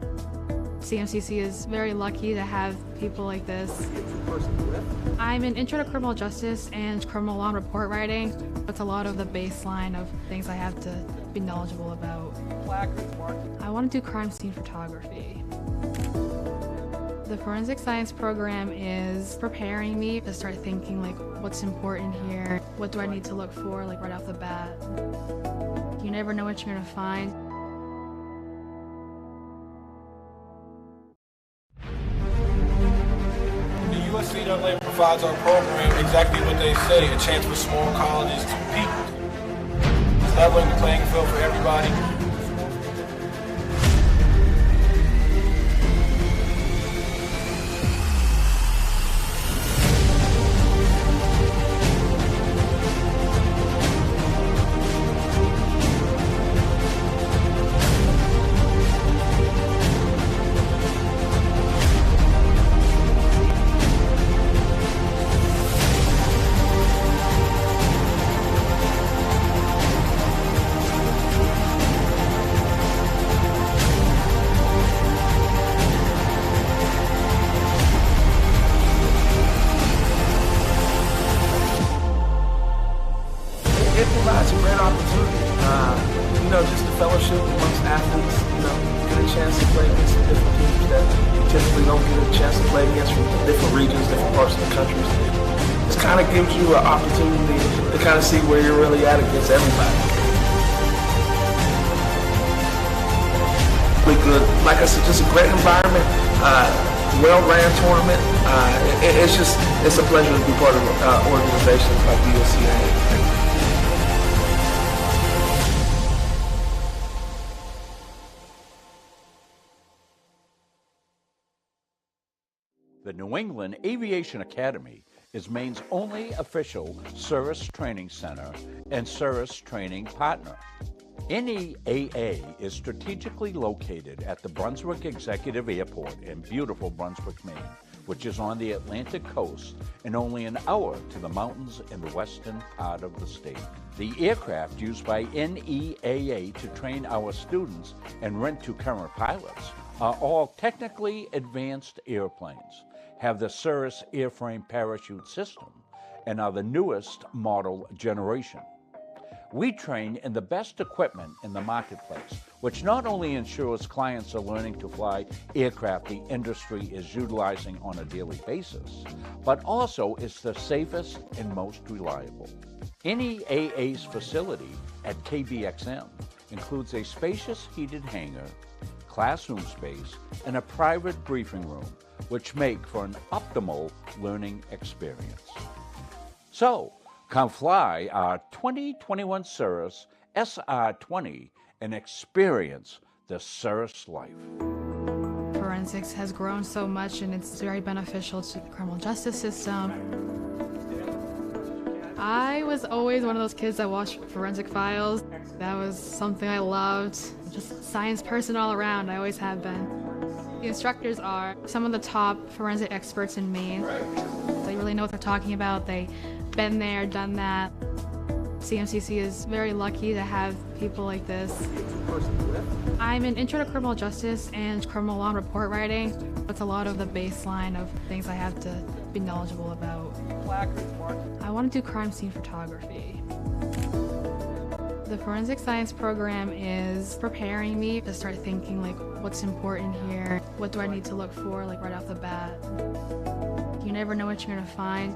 CMCC is very lucky to have people like this. I'm an intro to criminal justice and criminal law report writing. It's a lot of the baseline of things I have to be knowledgeable about. I want to do crime scene photography. The forensic science program is preparing me to start thinking like what's important here, what do I need to look for like right off the bat. You never know what you're going to find. The UNCAA provides our program exactly what they say, a chance for small colleges to peak. It's leveling the playing field for everybody. It provides a great opportunity, just the fellowship amongst athletes, get a chance to play against some different teams that you typically don't get a chance to play against from different regions, different parts of the country. This kind of gives you an opportunity to kind of see where you're really at against everybody. Really good. Like I said, just a great environment, well-ran tournament. It's a pleasure to be part of organizations like the UNCAA. The New England Aviation Academy is Maine's only official service training center and service training partner. NEAA is strategically located at the Brunswick Executive Airport in beautiful Brunswick, Maine, which is on the Atlantic coast and only an hour to the mountains in the western part of the state. The aircraft used by NEAA to train our students and rent to current pilots are all technically advanced airplanes, have the Cirrus airframe parachute system, and are the newest model generation. We train in the best equipment in the marketplace, which not only ensures clients are learning to fly aircraft the industry is utilizing on a daily basis, but also is the safest and most reliable. NEAA's facility at KBXM includes a spacious heated hangar, classroom space, and a private briefing room, which make for an optimal learning experience. So, come fly our 2021 Cirrus SR20 and experience the Cirrus life. Forensics has grown so much and it's very beneficial to the criminal justice system. I was always one of those kids that watched forensic files. That was something I loved. Just a science person all around, I always have been. The instructors are some of the top forensic experts in Maine. They really know what they're talking about. They've been there, done that. CMCC is very lucky to have people like this. I'm an intro to criminal justice and criminal law report writing. It's a lot of the baseline of things I have to be knowledgeable about. I want to do crime scene photography. The forensic science program is preparing me to start thinking like what's important here, what do I need to look for like right off the bat. You never know what you're going to find.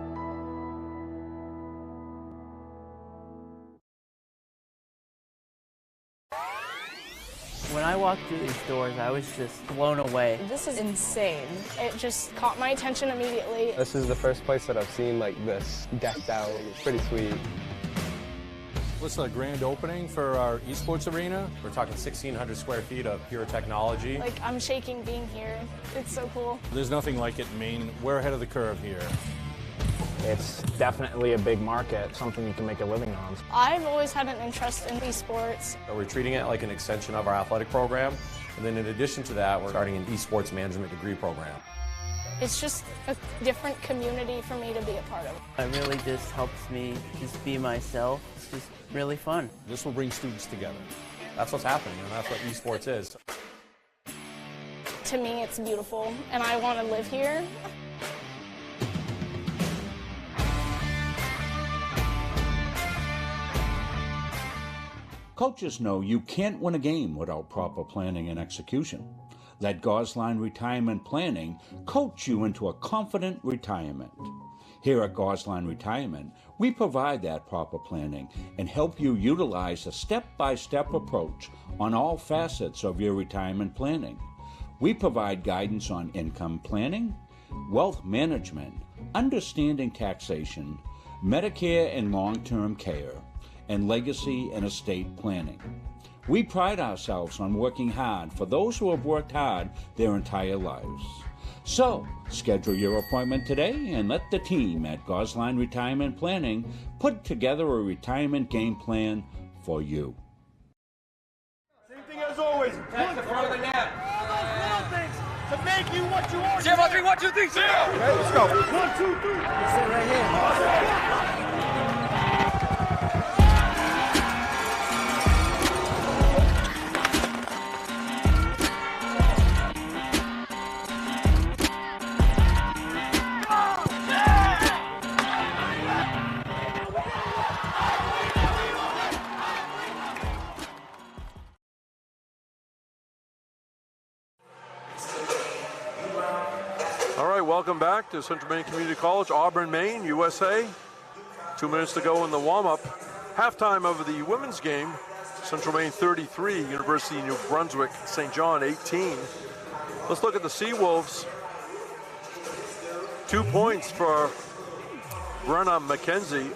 When I walked through these doors, I was just blown away. This is insane. It just caught my attention immediately. This is the first place that I've seen like this decked out. It's pretty sweet. This is a grand opening for our esports arena. We're talking 1,600 square feet of pure technology. Like, I'm shaking being here. It's so cool. There's nothing like it in Maine. We're ahead of the curve here. It's definitely a big market, something you can make a living on. I've always had an interest in esports. So we're treating it like an extension of our athletic program. And then in addition to that, we're starting an esports management degree program. It's just a different community for me to be a part of. It really just helps me just be myself. It's just really fun. This will bring students together. That's what's happening, and that's what esports is. To me, it's beautiful, and I want to live here. Coaches know you can't win a game without proper planning and execution. Let Gosline Retirement Planning coach you into a confident retirement. Here at Gosline Retirement, we provide that proper planning and help you utilize a step-by-step approach on all facets of your retirement planning. We provide guidance on income planning, wealth management, understanding taxation, Medicare and long-term care, and legacy and estate planning. We pride ourselves on working hard for those who have worked hard their entire lives. So, schedule your appointment today and let the team at Gosline Retirement Planning put together a retirement game plan for you. Same thing as always. That's the front of the net. All those little things to make you what you are. 0, 3, 1, 2, 3, 0. Okay, let's go. 1, 2, 3. Sit right here. Welcome back to Central Maine Community College, Auburn, Maine, USA. 2 minutes to go in the warm-up. Halftime of the women's game, Central Maine 33, University of New Brunswick, St. John 18. Let's look at the Seawolves. 2 points for Brenna McKenzie,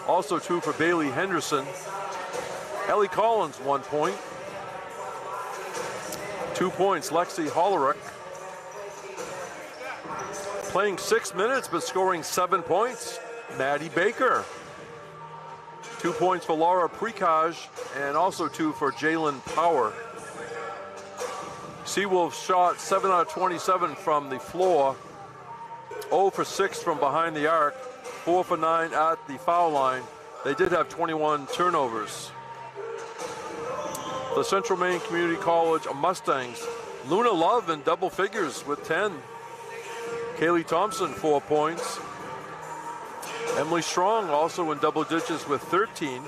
also 2 for Bailey Henderson. Ellie Collins, 1 point. 2 points, Lexi Hollerick. Playing 6 minutes, but scoring 7 points, Maddie Baker. 2 points for Laura Precage, and also 2 for Jalen Power. Seawolves shot 7 out of 27 from the floor, 0 for 6 from behind the arc, 4 for 9 at the foul line. They did have 21 turnovers. The Central Maine Community College Mustangs, Luna Love in double figures with 10. Kaylee Thompson, 4 points. Emily Strong also in double digits with 13.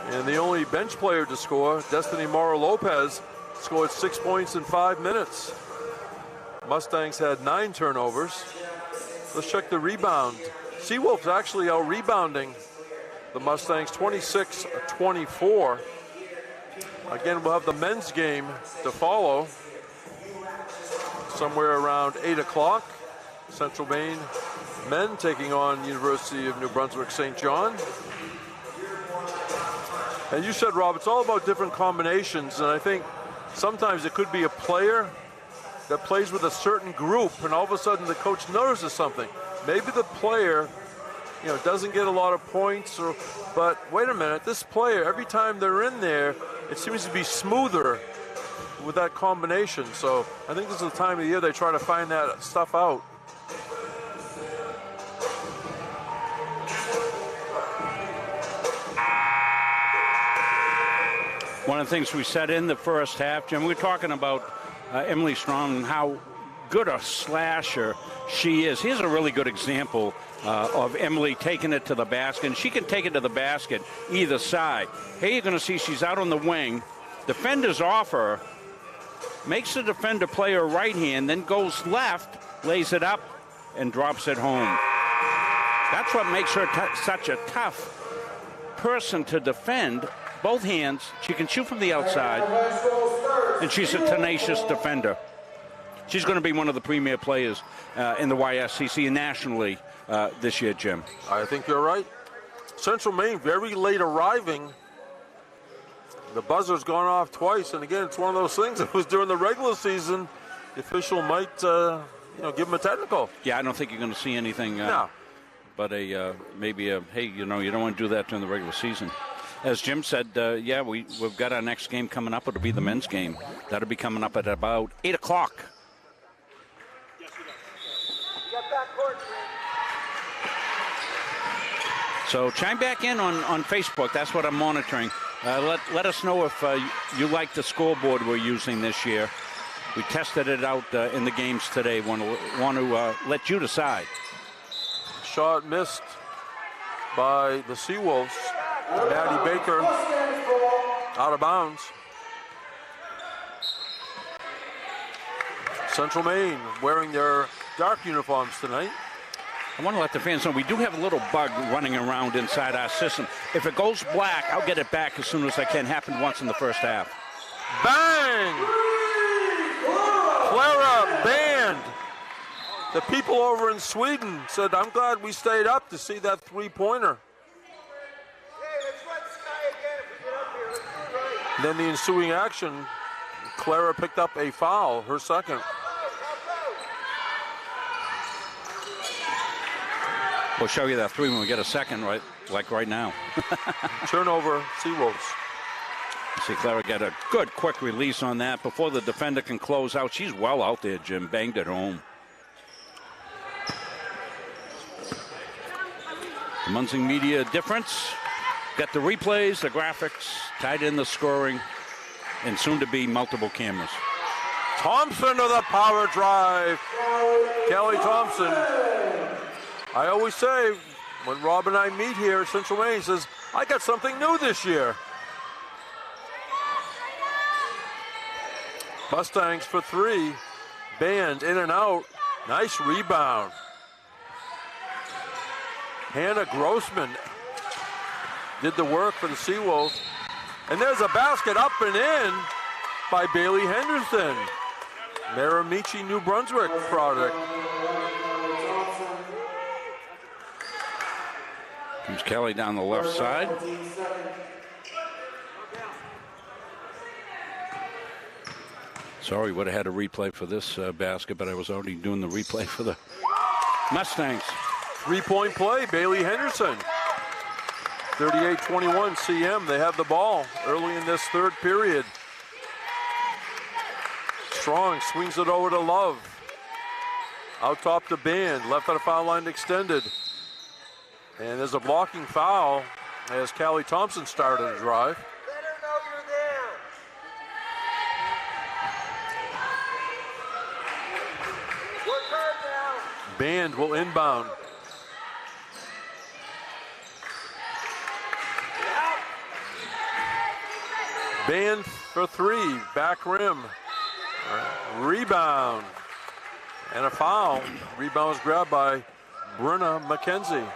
And the only bench player to score, Destiny Mora Lopez, scored 6 points in 5 minutes. Mustangs had 9 turnovers. Let's check the rebound. Seawolves actually out rebounding the Mustangs 26-24. Again, we'll have the men's game to follow somewhere around 8 o'clock. Central Maine men taking on University of New Brunswick St. John. And you said, Rob, it's all about different combinations, and I think sometimes it could be a player that plays with a certain group, and all of a sudden the coach notices something. Maybe the player, doesn't get a lot of points, but wait a minute, this player, every time they're in there, it seems to be smoother with that combination. So I think this is the time of the year they try to find that stuff out. One of the things we said in the first half, Jim, we were talking about Emily Strong and how good a slasher she is. Here's a really good example of Emily taking it to the basket. And she can take it to the basket either side. Here you're going to see she's out on the wing. Defender's off her. Makes the defender play her right hand, then goes left, lays it up, and drops it home. That's what makes her such a tough person to defend. Both hands. She can shoot from the outside, and she's a tenacious defender. She's going to be one of the premier players in the YSCC and nationally this year, Jim. I think you're right. Central Maine very late arriving. The buzzer's gone off twice, and again, it's one of those things. It was during the regular season. The official might, give him a technical. Yeah, I don't think you're going to see anything. No. But maybe hey, you don't want to do that during the regular season. As Jim said, we've got our next game coming up. It'll be the men's game. That'll be coming up at about 8 o'clock. So chime back in on Facebook. That's what I'm monitoring. Let us know if you like the scoreboard we're using this year. We tested it out in the games today. Want to let you decide. Shot missed by the Seawolves. Maddie Baker out of bounds. Central Maine wearing their dark uniforms tonight. I want to let the fans know we do have a little bug running around inside our system. If it goes black, I'll get it back as soon as I can. Happened once in the first half. Bang! Clara banned. The people over in Sweden said, I'm glad we stayed up to see that three-pointer. Then the ensuing action, Clara picked up a foul, her second. We'll show you that three when we get a second, right? Like right now. Turnover, Seawolves. See Clara get a good quick release on that before the defender can close out. She's well out there, Jim. Banged it home. The Munzing Media difference. Got the replays, the graphics, tied in the scoring, and soon to be multiple cameras. Thompson to the power drive. Kelly Thompson. I always say, when Rob and I meet here at Central Maine, he says, I got something new this year. Mustangs for three. Band in and out. Nice rebound. Hannah Grossman did the work for the Seawolves. And there's a basket up and in by Bailey Henderson. Miramichi, New Brunswick product. Comes Kelly down the left side. Sorry, would have had a replay for this basket, but I was already doing the replay for the Mustangs. Three-point play, Bailey Henderson. 38-21 CM. They have the ball early in this third period. Strong swings it over to Love. Out top to Band. Left on the foul line extended. And there's a blocking foul as Callie Thompson started a drive. Band will inbound. Band for three, back rim. Rebound. And a foul. Rebound was grabbed by Brenna McKenzie.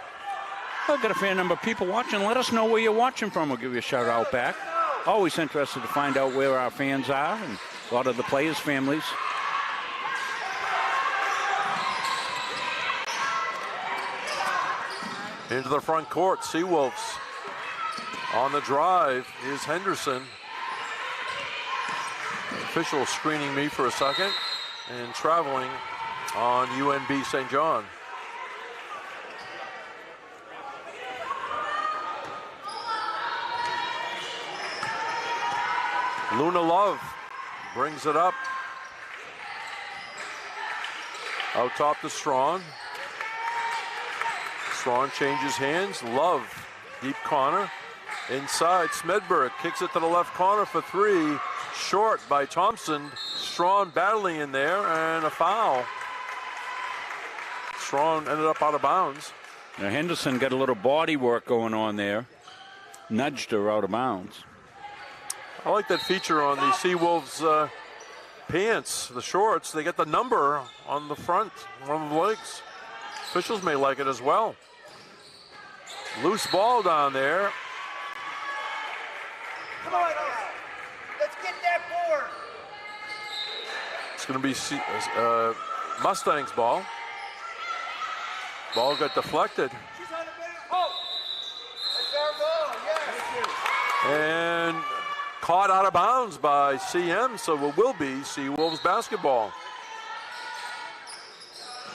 I've got a fair number of people watching. Let us know where you're watching from. We'll give you a shout out back. Always interested to find out where our fans are and a lot of the players' families. Into the front court, Seawolves. On the drive is Henderson. Official screening me for a second and traveling on UNB St. John. Luna Love brings it up. Out top to Strong. Strong changes hands. Love, deep corner. Inside, Smedberg kicks it to the left corner for three. Short by Thompson. Strong battling in there, and a foul. Strong ended up out of bounds. Now Henderson got a little body work going on there. Nudged her out of bounds. I like that feature on the Seawolves pants, the shorts. They get the number on the front, one of the legs. Officials may like it as well. Loose ball down there. Come on, let's get that board. It's going to be Mustangs ball. Ball got deflected. And caught out of bounds by CM, so it will be Seawolves basketball.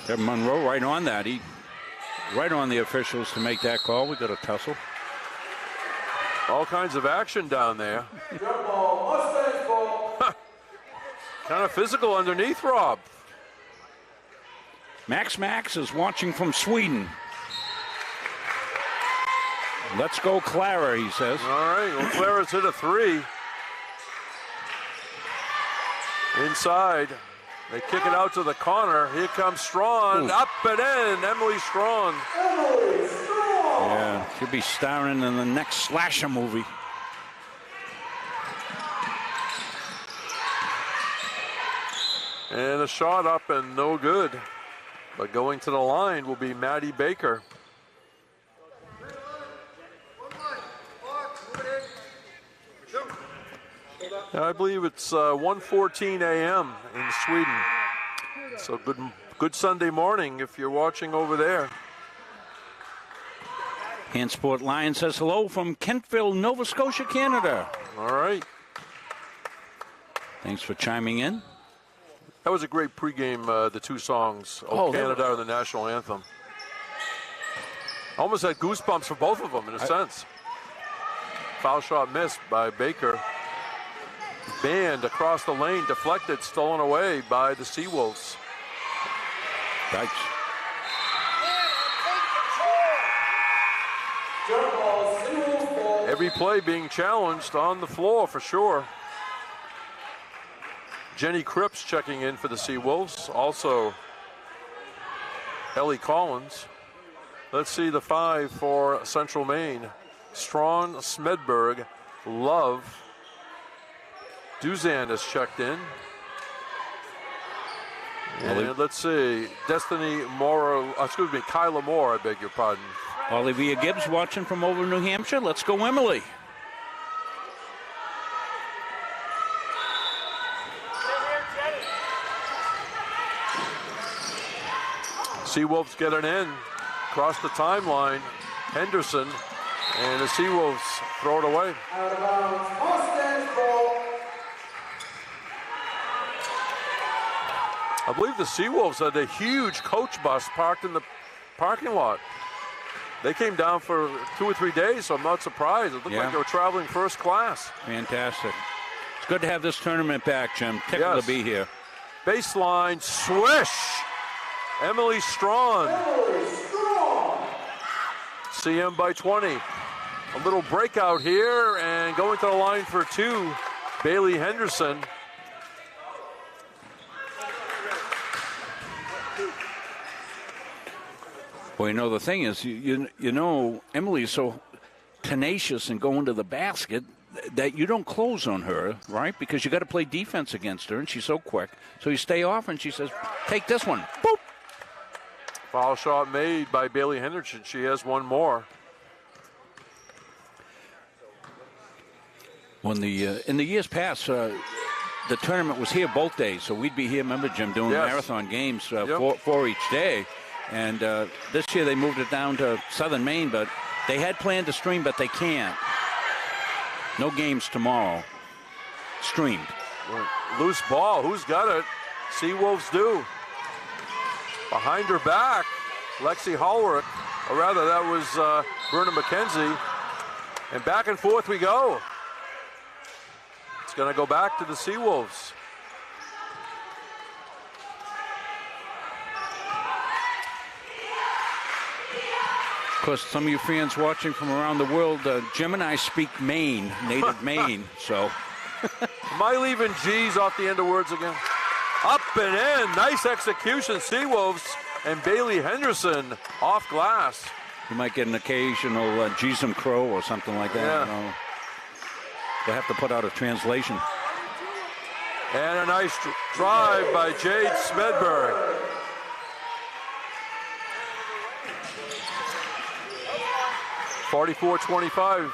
Kevin Monroe right on that. He right on the officials to make that call. We got a tussle. All kinds of action down there. Kind of physical underneath, Rob. Max is watching from Sweden. Let's go, Clara, he says. All right, well, Clara's hit a three. Inside. They kick it out to the corner. Here comes Strong. Up and in. Emily Strong. Yeah, she'll be starring in the next slasher movie. And a shot up and no good. But going to the line will be Maddie Baker. I believe it's 1:14 a.m. in Sweden. So good Sunday morning if you're watching over there. Handsport Lion says hello from Kentville, Nova Scotia, Canada. All right. Thanks for chiming in. That was a great pregame, the two songs, Canada and the national anthem. Almost had goosebumps for both of them in a sense. Foul shot missed by Baker. Banned across the lane, deflected, stolen away by the Seawolves. Right. Every play being challenged on the floor for sure. Jenny Cripps checking in for the Seawolves. Also, Ellie Collins. Let's see the five for Central Maine. Strawn, Smedberg, Love. Duzan has checked in. And let's see, Kyla Moore, I beg your pardon. Olivia Gibbs watching from over New Hampshire. Let's go, Emily. Seawolves get it in, across the timeline. Henderson, and the Seawolves throw it away. Out of bounds, Mustangs ball. I believe the Seawolves had a huge coach bus parked in the parking lot. They came down for 2 or 3 days, so I'm not surprised. It looked like they were traveling first class. Fantastic. It's good to have this tournament back, Jim. Tickled to be here. Baseline, swish. Emily Strawn. CM by 20. A little breakout here, and going to the line for two, Bailey Henderson. Well, you know, the thing is, you know, Emily's so tenacious and going to the basket that you don't close on her, right? Because you got to play defense against her, and she's so quick. So you stay off, and she says, take this one. Boop. Foul shot made by Bailey Henderson. She has one more. When in the years past, the tournament was here both days, so we'd be here, remember, Jim, doing marathon games for each day. And this year they moved it down to Southern Maine, but they had planned to stream, but they can't. No games tomorrow. Streamed. Loose ball. Who's got it? Seawolves do. Behind her back, Lexi Hallworth, or rather that was Berna McKenzie. And back and forth we go. It's going to go back to the Seawolves. Of course, some of you fans watching from around the world, Jim and I speak Maine, native Maine, so. Am I leaving G's off the end of words again? Up and in, nice execution, Seawolves, and Bailey Henderson off glass. You might get an occasional Gisum Crow or something like that. Yeah. You know. They have to put out a translation. And a nice drive by Jade Smedberg. .44-25,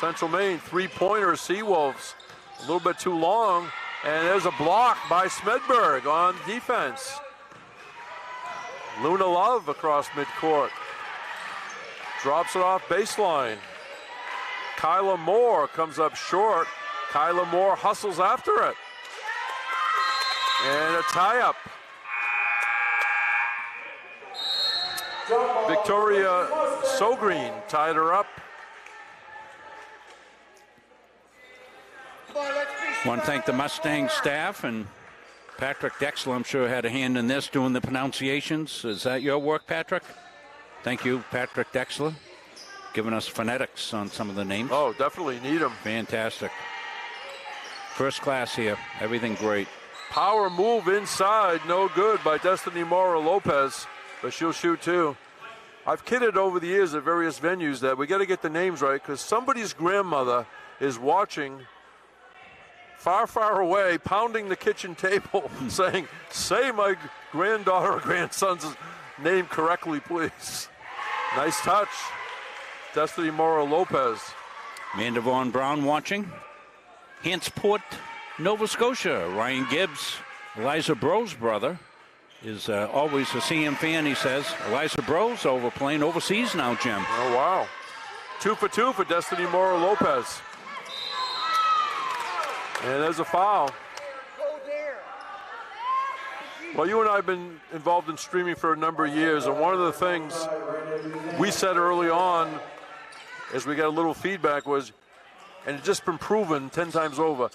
Central Maine, three-pointer, Seawolves. A little bit too long, and there's a block by Smedberg on defense. Luna Love across midcourt. Drops it off baseline. Kyla Moore comes up short. Kyla Moore hustles after it. And a tie-up. Victoria Sogreen tied her up. Want to thank the Mustang staff, and Patrick Dexler, I'm sure, had a hand in this, doing the pronunciations. Is that your work, Patrick? Thank you, Patrick Dexler, giving us phonetics on some of the names. Oh, definitely need them. Fantastic. First class here. Everything great. Power move inside, no good by Destiny Mora Lopez, but she'll shoot too. I've kidded over the years at various venues that we got to get the names right because somebody's grandmother is watching far, far away, pounding the kitchen table, saying, say my granddaughter or grandson's name correctly, please. Nice touch. Destiny Mora-Lopez. Amanda Vaughn Brown watching. Hantsport, Nova Scotia. Ryan Gibbs, Eliza Bro's brother, is always a CM fan, he says. Eliza Bro's playing overseas now, Jim. Oh, wow. 2 for 2 for Destiny Mora-Lopez. And there's a foul. Well, you and I have been involved in streaming for a number of years, and one of the things we said early on as we got a little feedback was, and it's just been proven 10 times over,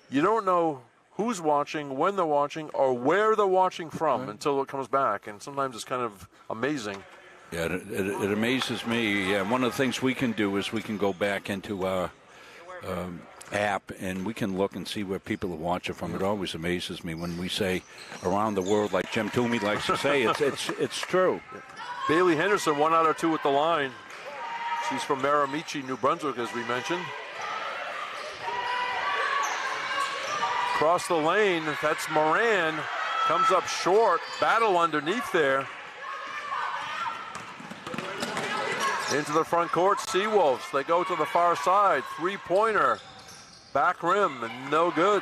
you don't know who's watching, when they're watching, or where they're watching from until it comes back, and sometimes it's kind of amazing. Yeah, it amazes me. Yeah, one of the things we can do is we can go back into our app and we can look and see where people are watching from. It always amazes me when we say around the world, like Jim Toomey likes to say. It's true. Bailey Henderson, 1 out of 2 at the line. She's from Miramichi, New Brunswick, as we mentioned. Across the lane, that's Moran. Comes up short. Battle underneath there. Into the front court, Seawolves. They go to the far side. Three-pointer. Back rim, and no good.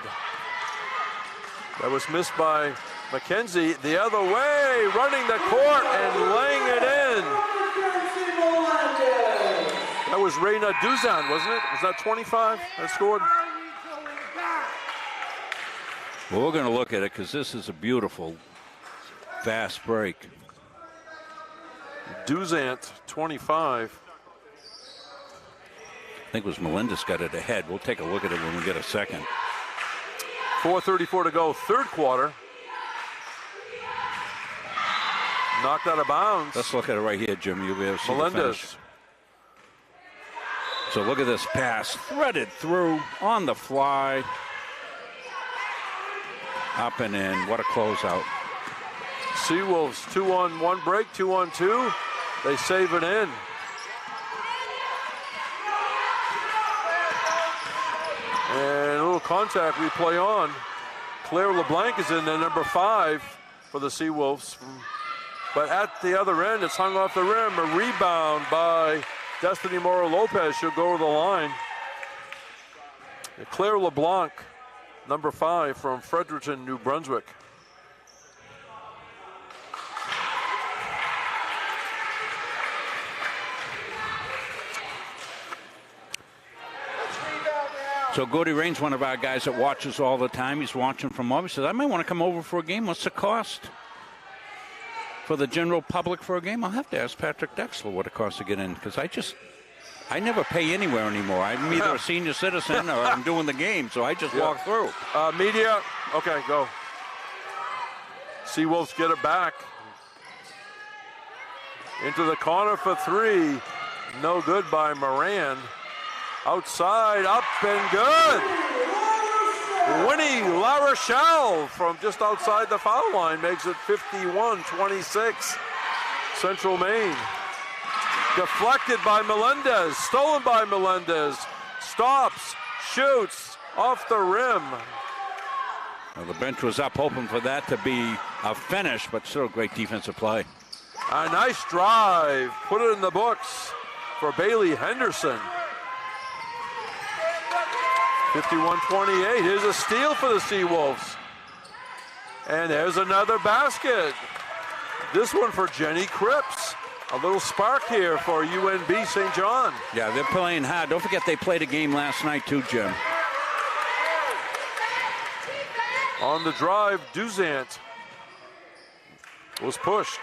That was missed by McKenzie. The other way, running the court and laying it in. That was Reina Duzan, wasn't it? Was that 25 that scored? Well, we're going to look at it because this is a beautiful, fast break. Duzant, 25. I think it was Melendez got it ahead. We'll take a look at it when we get a second. 4:34 to go, third quarter. Knocked out of bounds. Let's look at it right here, Jim. You'll be able to see Melendez. the finish. So look at this pass. Threaded through on the fly. Up and in. What a closeout. Seawolves 2-on-1 break, 2-on-2. They save it in. And a little contact we play on. Claire LeBlanc is in there, number 5 for the Seawolves. But at the other end, it's hung off the rim. A rebound by Destiny Mora-Lopez. She'll go to the line. Claire LeBlanc, number 5 from Fredericton, New Brunswick. So Gordy Rain's one of our guys that watches all the time. He's watching from home. He says, I might want to come over for a game. What's the cost for the general public for a game? I'll have to ask Patrick Dexler what it costs to get in, because I never pay anywhere anymore. I'm either a senior citizen or I'm doing the game, so I just walk through. Media, okay, go. Seawolves get it back. Into the corner for 3. No good by Moran. Outside, up and good. Winnie LaRochelle from just outside the foul line makes it 51-26. Central Maine. Deflected by Melendez, stolen by Melendez. Stops, shoots, off the rim. Well, the bench was up hoping for that to be a finish, but still great defensive play. A nice drive, put it in the books for Bailey Henderson. 51-28, here's a steal for the Seawolves. And there's another basket. This one for Jenny Cripps. A little spark here for UNB St. John. Yeah, they're playing hard. Don't forget they played a game last night too, Jim. On the drive, Duzant was pushed.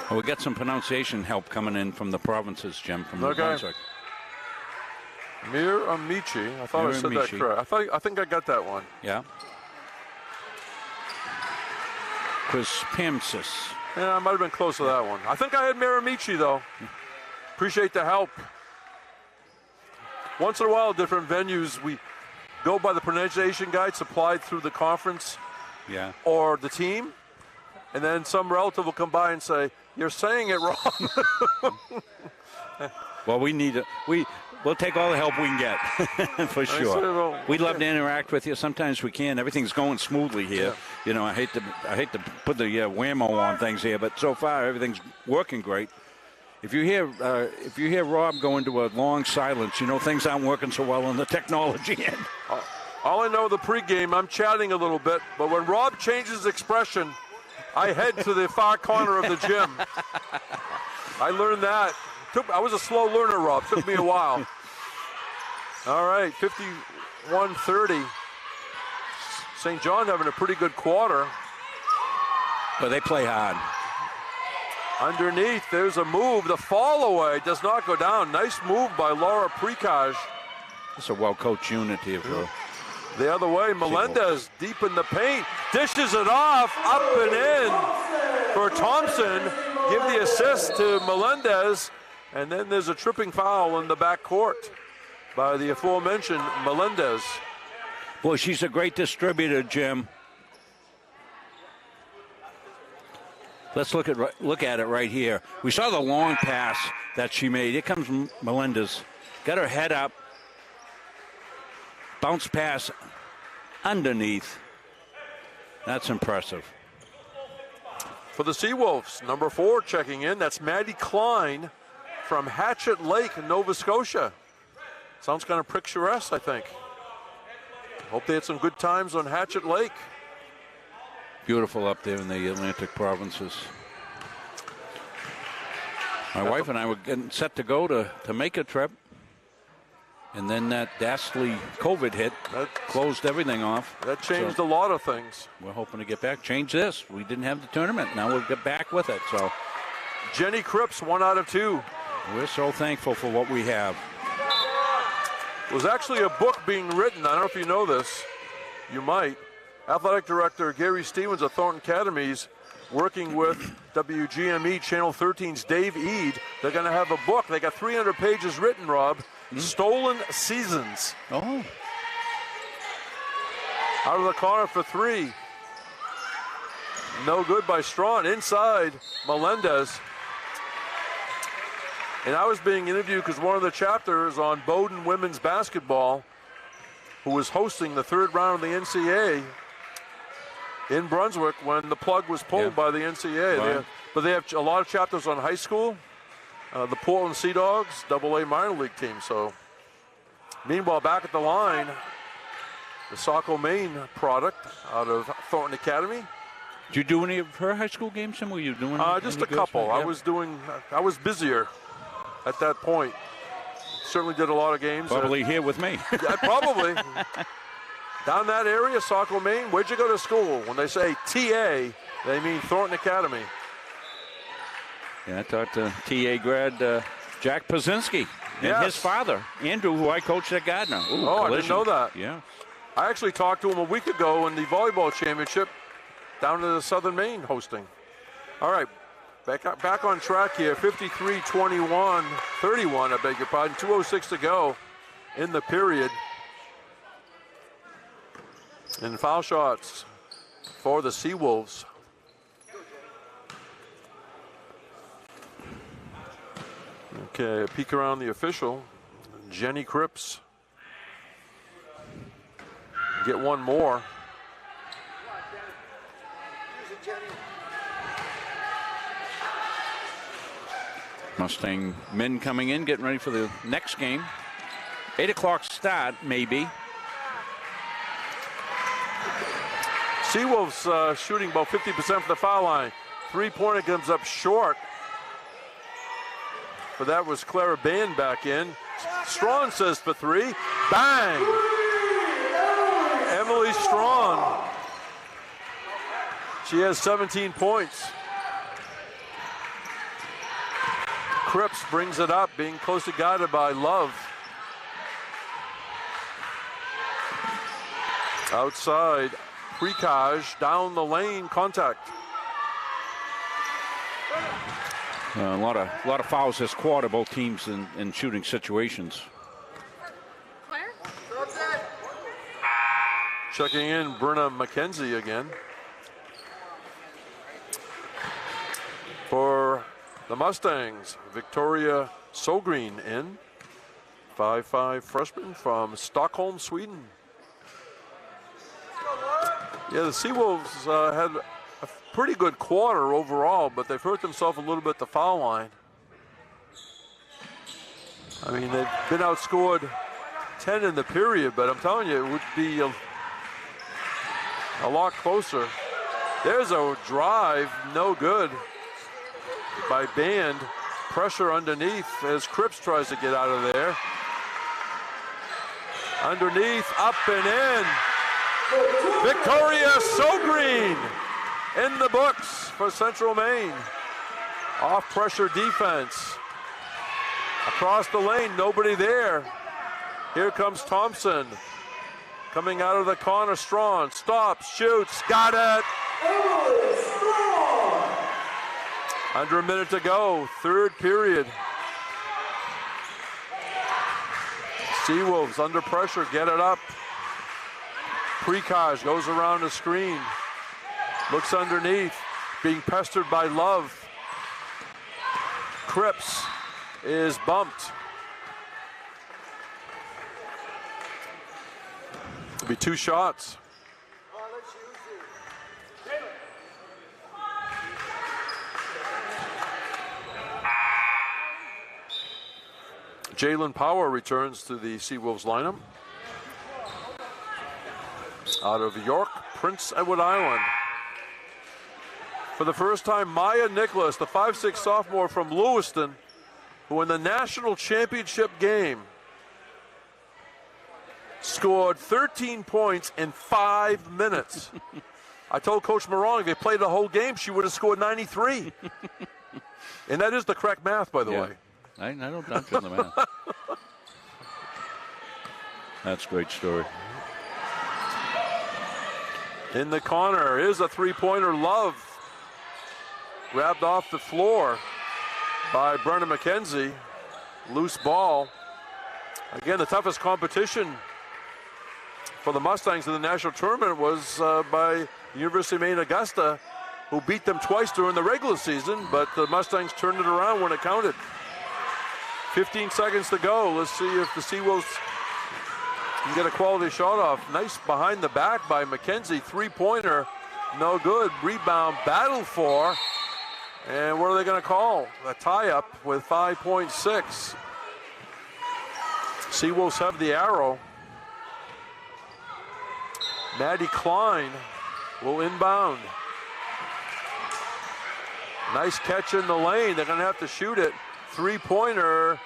Well, we got some pronunciation help coming in from the provinces, Jim, from New Brunswick. Miramichi. I thought I said that correct. I think I got that one. Yeah. Crispamsis. Yeah, I might have been close to that one. I think I had Miramichi, though. Appreciate the help. Once in a while, different venues, we go by the pronunciation guide supplied through the conference or the team. And then some relative will come by and say, You're saying it wrong. Well, we'll take all the help we can get, for sure. We'd love to interact with you. Sometimes we can. Everything's going smoothly here. Yeah. You know, I hate to put the whammo on things here, but so far everything's working great. If you hear Rob go into a long silence, you know things aren't working so well on the technology end. All I know, the pregame, I'm chatting a little bit, but when Rob changes expression, I head to the far corner of the gym. I learned that. I was a slow learner, Rob. Took me a while. All right, 51-30. St. John having a pretty good quarter. But they play hard. Underneath, there's a move. The fall away does not go down. Nice move by Laura Precage. It's a well-coached unit here. The other way, Melendez deep in the paint. Dishes it off, up and in for Thompson. Give the assist to Melendez. And then there's a tripping foul in the backcourt by the aforementioned Melendez. Boy, she's a great distributor, Jim. Let's look at it right here. We saw the long pass that she made. Here comes Melendez. Got her head up. Bounce pass underneath. That's impressive. For the Seawolves, number 4 checking in. That's Maddie Klein from Hatchet Lake, Nova Scotia. Sounds kind of picturesque, I think. Hope they had some good times on Hatchet Lake. Beautiful up there in the Atlantic provinces. My wife and I were getting set to go to make a trip. And then that dastardly COVID hit. That closed everything off. That changed a lot of things. We're hoping to get back. Change this. We didn't have the tournament. Now we'll get back with it. So Jenny Cripps, 1 out of 2. We're so thankful for what we have. There's actually a book being written. I don't know if you know this. You might. Athletic Director Gary Stevens of Thornton Academies working with WGME Channel 13's Dave Eade. They're going to have a book. They got 300 pages written, Rob. Stolen Seasons. Oh. Out of the corner for 3. No good by Strawn. Inside, Melendez. And I was being interviewed because one of the chapters on Bowdoin women's basketball, who was hosting the 3rd round of the NCAA in Brunswick when the plug was pulled by the NCAA. Right. But they have a lot of chapters on high school, the Portland Sea Dogs, AA minor league team. So, meanwhile, back at the line, the Saco Maine product out of Thornton Academy. Did you do any of her high school games, Tim? Were you doing just a couple. I was busier at that point. Certainly did a lot of games. Probably here with me. Yeah, probably. Down that area, Saco, Maine. Where'd you go to school? When they say TA, they mean Thornton Academy. Yeah, I talked to TA grad Jack Pazinski and his father, Andrew, who I coached at Gardner. Ooh, I didn't know that. Yeah. I actually talked to him a week ago in the volleyball championship down to the Southern Maine hosting. All right, back on track here. 53-21, 31, I beg your pardon. 2:06 to go in the period. And foul shots for the Seawolves. Okay, a peek around the official. Jenny Cripps. Get one more. Mustang men coming in, getting ready for the next game. 8 o'clock start, maybe. Seawolves shooting about 50% from the foul line. 3-pointer comes up short. But that was Clara Band back in. Strawn says for 3. Bang! Emily Strawn. She has 17 points. Cripps brings it up, being closely guided by Love. Outside, Precage down the lane, contact. A lot of fouls this quarter, both teams in shooting situations. Checking in, Brenna McKenzie again. For the Mustangs. Victoria Sogren in. 5'5" freshman from Stockholm, Sweden. Yeah, the Seawolves had a pretty good quarter overall, but they've hurt themselves a little bit at the foul line. I mean, they've been outscored 10 in the period, but I'm telling you, it would be a lot closer. There's a drive, no good by Band. Pressure underneath as Cripps tries to get out of there. Underneath, up and in. Victoria Sogren in the books for Central Maine. Off pressure defense. Across the lane, nobody there. Here comes Thompson. Coming out of the corner, Strawn. Stops, shoots, got it. Under a minute to go, third period. Seawolves under pressure, get it up. Precaj goes around the screen. Looks underneath, being pestered by Love. Cripps is bumped. It'll be 2 shots. Jalen Power returns to the Seawolves lineup. Out of York, Prince Edward Island. For the first time, Maya Nicholas, the 5'6" sophomore from Lewiston, who in the national championship game scored 13 points in 5 minutes. I told Coach Morong if they played the whole game, she would have scored 93. And that is the correct math, by the way. I don't doubt you on the math. That's a great story. In the corner is a three-pointer. Love grabbed off the floor by Brenna McKenzie. Loose ball. Again, the toughest competition for the Mustangs in the national tournament was by the University of Maine Augusta, who beat them twice during the regular season, but the Mustangs turned it around when it counted. 15 seconds to go. Let's see if the Seawolves can get a quality shot off. Nice behind the back by McKenzie. Three-pointer, no good. Rebound, battle for. And what are they going to call? A tie-up with 5.6. Seawolves have the arrow. Maddie Klein will inbound. Nice catch in the lane. They're going to have to shoot it. Three-pointer,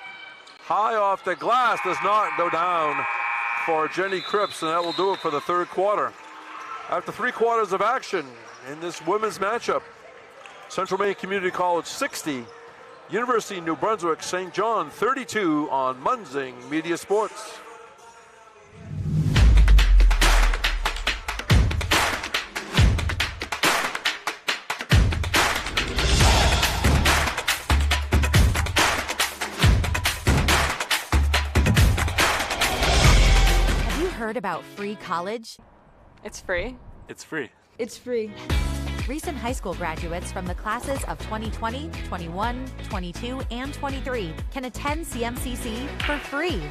high off the glass, does not go down for Jenny Cripps, and that will do it for the third quarter. After 3 quarters of action in this women's matchup, Central Maine Community College 60, University of New Brunswick St. John 32 on Munzing Media Sports. Heard about free college? It's free. It's free. It's free. Recent high school graduates from the classes of 2020, 21, 22, and 23 can attend CMCC for free.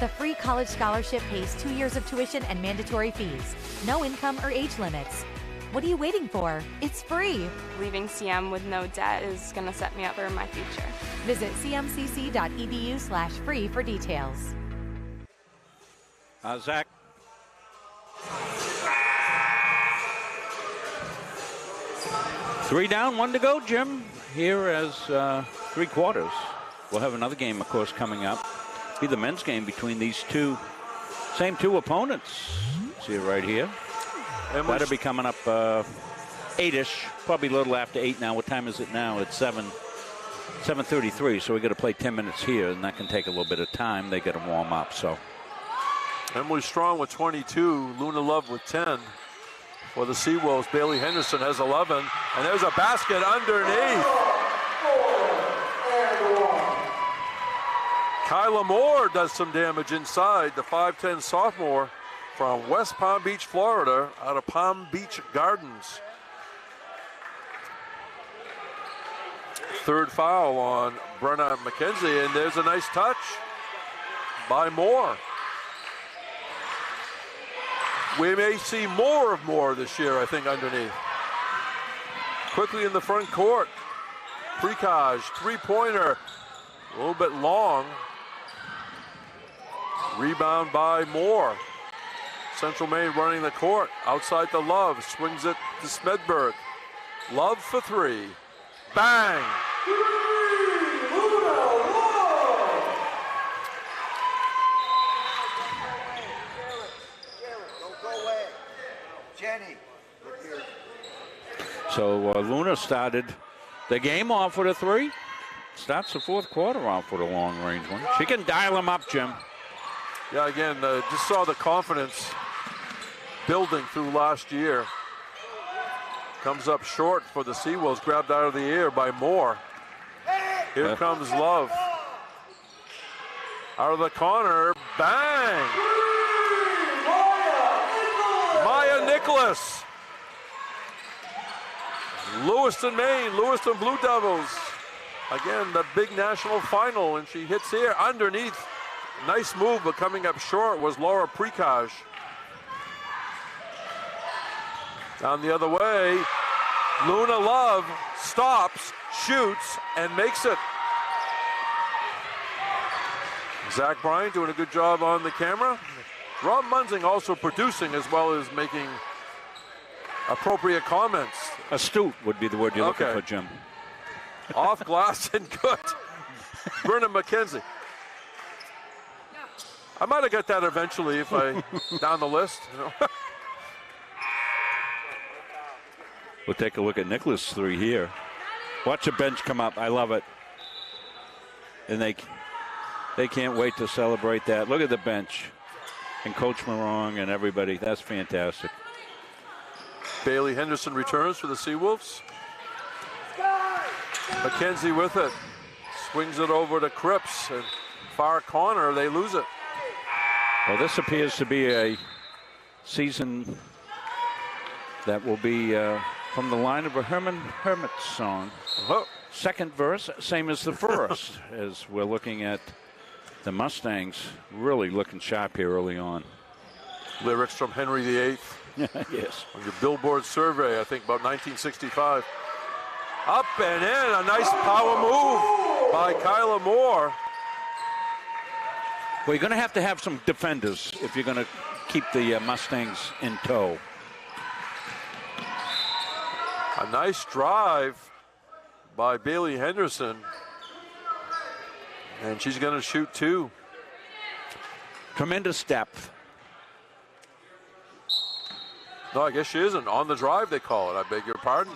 The free college scholarship pays 2 years of tuition and mandatory fees. No income or age limits. What are you waiting for? It's free. Leaving CM with no debt is going to set me up for my future. Visit cmcc.edu/free for details. Zach. Three down, 1 to go, Jim. Here as 3 quarters. We'll have another game, of course, coming up. Be the men's game between these same two opponents. See it right here. That'll be coming up 8-ish, probably a little after 8 now. What time is it now? It's 7:33, so we got to play 10 minutes here, and that can take a little bit of time. They got to warm up, so. Emily Strong with 22, Luna Love with 10. For the Seawolves, Bailey Henderson has 11, and there's a basket underneath. Kyla Moore does some damage inside, the 5'10 sophomore from West Palm Beach, Florida, out of Palm Beach Gardens. third foul on Brenna McKenzie, and there's a nice touch by Moore. We may see more of Moore this year, I think, underneath. Quickly in the front court. Precage, three-pointer, a little bit long. Rebound by Moore. Central Maine running the court. Outside to Love, swings it to Smedberg. Love for three. Bang! So Luna started the game off with a three. Starts the fourth quarter off with a long-range one. She can dial him up, Jim. Yeah, again, just saw the confidence building through last year. Comes up short for the Seawolves, grabbed out of the air by Moore. Here comes Love. Out of the corner, bang! Maya Nicholas. Lewiston, Maine, Lewiston Blue Devils. Again, the big national final, and she hits here underneath. Nice move, but coming up short was Laura Precage. Down the other way, Luna Love stops, shoots, and makes it. Zach Bryan doing a good job on the camera. Rob Munzing also producing as well as making appropriate comments. Astute would be the word you're looking for, Jim. Off glass and good. Brenna McKenzie. I might have got that eventually if I down the list. You know? We'll take a look at Nicholas' three here. Watch the bench come up. I love it. And they can't wait to celebrate that. Look at the bench. And Coach Morong and everybody. That's fantastic. Bailey Henderson returns for the Seawolves. McKenzie with it. Swings it over to Cripps. And far corner, they lose it. Well, this appears to be a season that will be from the line of a Herman Hermit song. Second verse, same as the first, as we're looking at the Mustangs really looking sharp here early on. Lyrics from Henry VIII. Yes. On your Billboard survey, I think about 1965. Up and in, a nice power move by Kyla Moore. Well, you're going to have some defenders if you're going to keep the Mustangs in tow. A nice drive by Bailey Henderson. And she's going to shoot two. Tremendous depth. No, I guess she isn't. On the drive, they call it. I beg your pardon.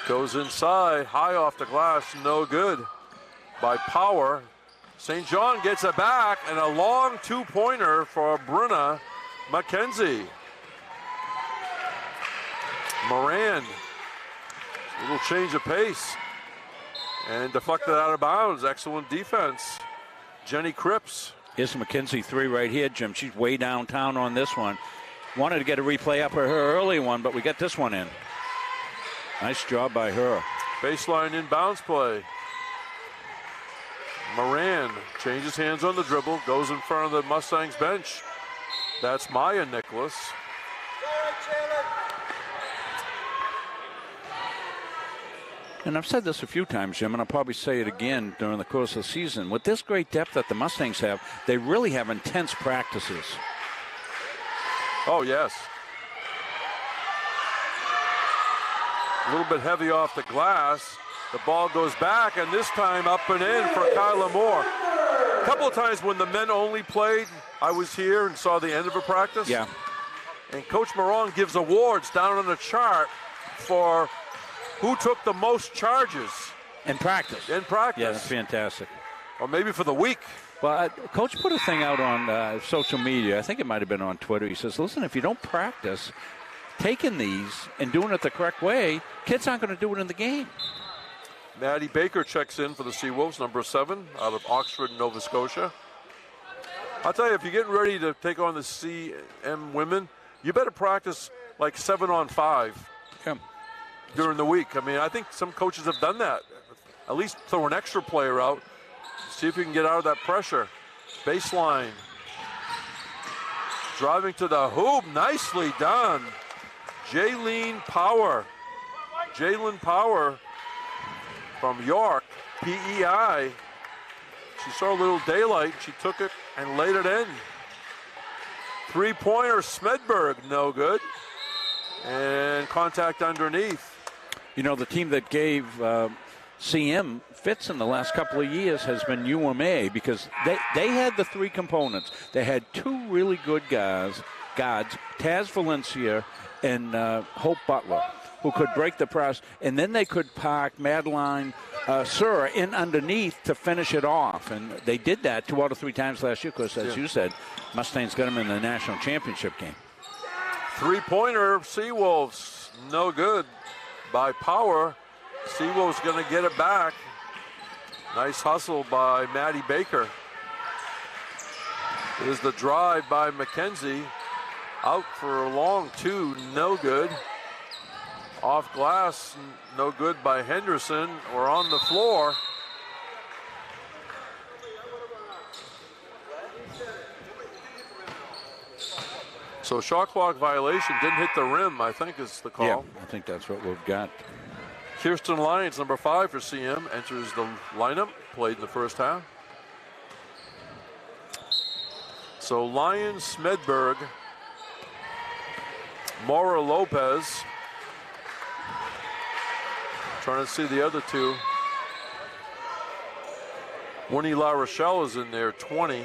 Goes inside, high off the glass, no good. By Power. St. John gets it back, and a long two-pointer for Brenna McKenzie. Moran, a little change of pace. And deflected out of bounds. Excellent defense. Jenny Cripps. Here's McKenzie three right here, Jim. She's way downtown on this one. Wanted to get a replay up of her early one, but we got this one in. Nice job by her. Baseline inbounds play. Moran changes hands on the dribble, goes in front of the Mustangs bench. That's Maya Nicholas. And I've said this a few times, Jim, and I'll probably say it again during the course of the season. With this great depth that the Mustangs have, they really have intense practices. Oh, yes. A little bit heavy off the glass. The ball goes back, and this time up and in for Kyla Moore. A couple of times when the men only played, I was here and saw the end of a practice. Yeah. And Coach Morong gives awards down on the chart for who took the most charges. In practice. In practice. Yeah, that's fantastic. Or maybe for the week. Well, Coach put a thing out on social media. I think it might have been on Twitter. He says, listen, if you don't practice taking these and doing it the correct way, kids aren't going to do it in the game. Maddie Baker checks in for the Seawolves, number 7, out of Oxford, Nova Scotia. I'll tell you, if you're getting ready to take on the CM women, you better practice like 7-on-5. Yeah. during the week. I mean, I think some coaches have done that. At least throw an extra player out. See if you can get out of that pressure. Baseline. Driving to the hoop. Nicely done. Jalen Power from York, PEI. She saw a little daylight. She took it and laid it in. Three-pointer, Smedberg, no good. And contact underneath. You know, the team that gave CM fits in the last couple of years has been UMA, because they had the three components. They had two really good guards, Taz Valencia and Hope Butler, who could break the press, and then they could park Madeline Sura in underneath to finish it off. And they did that 2 out of 3 times last year, because, as you said, Mustangs got them in the national championship game. Three-pointer, Seawolves, no good by Power. Seawolves going to get it back. Nice hustle by Maddie Baker. There's the drive by McKenzie. Out for a long two, no good. Off glass, no good by Henderson. Or on the floor. So shot clock violation, didn't hit the rim, I think is the call. Yeah, I think that's what we've got. Kirsten Lyons, number 5 for CM, enters the lineup, played in the first half. So Lyons, Smedberg, Maura Lopez. Trying to see the other two. Winnie La Rochelle is in there, 20.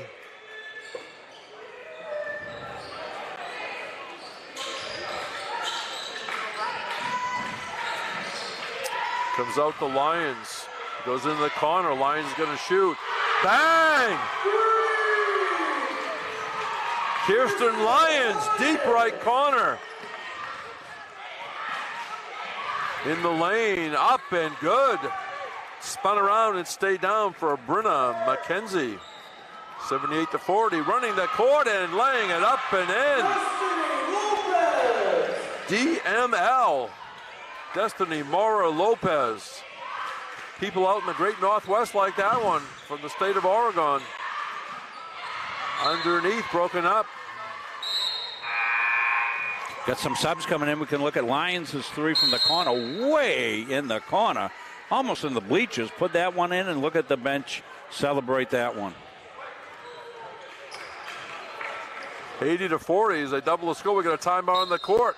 Comes out the Lions. Goes into the corner. Lions is going to shoot. Bang! Kirsten Lyons, deep right corner. In the lane, up and good. Spun around and stayed down for Brenna McKenzie. 78-40, running the court and laying it up and in. DML. Destiny Mora Lopez. People out in the great Northwest like that one from the state of Oregon. Underneath, broken up. Got some subs coming in. We can look at Lyons' 3 from the corner, way in the corner, almost in the bleachers. Put that one in and look at the bench. Celebrate that one. 80-40 as they double the score. We got a timeout on the court.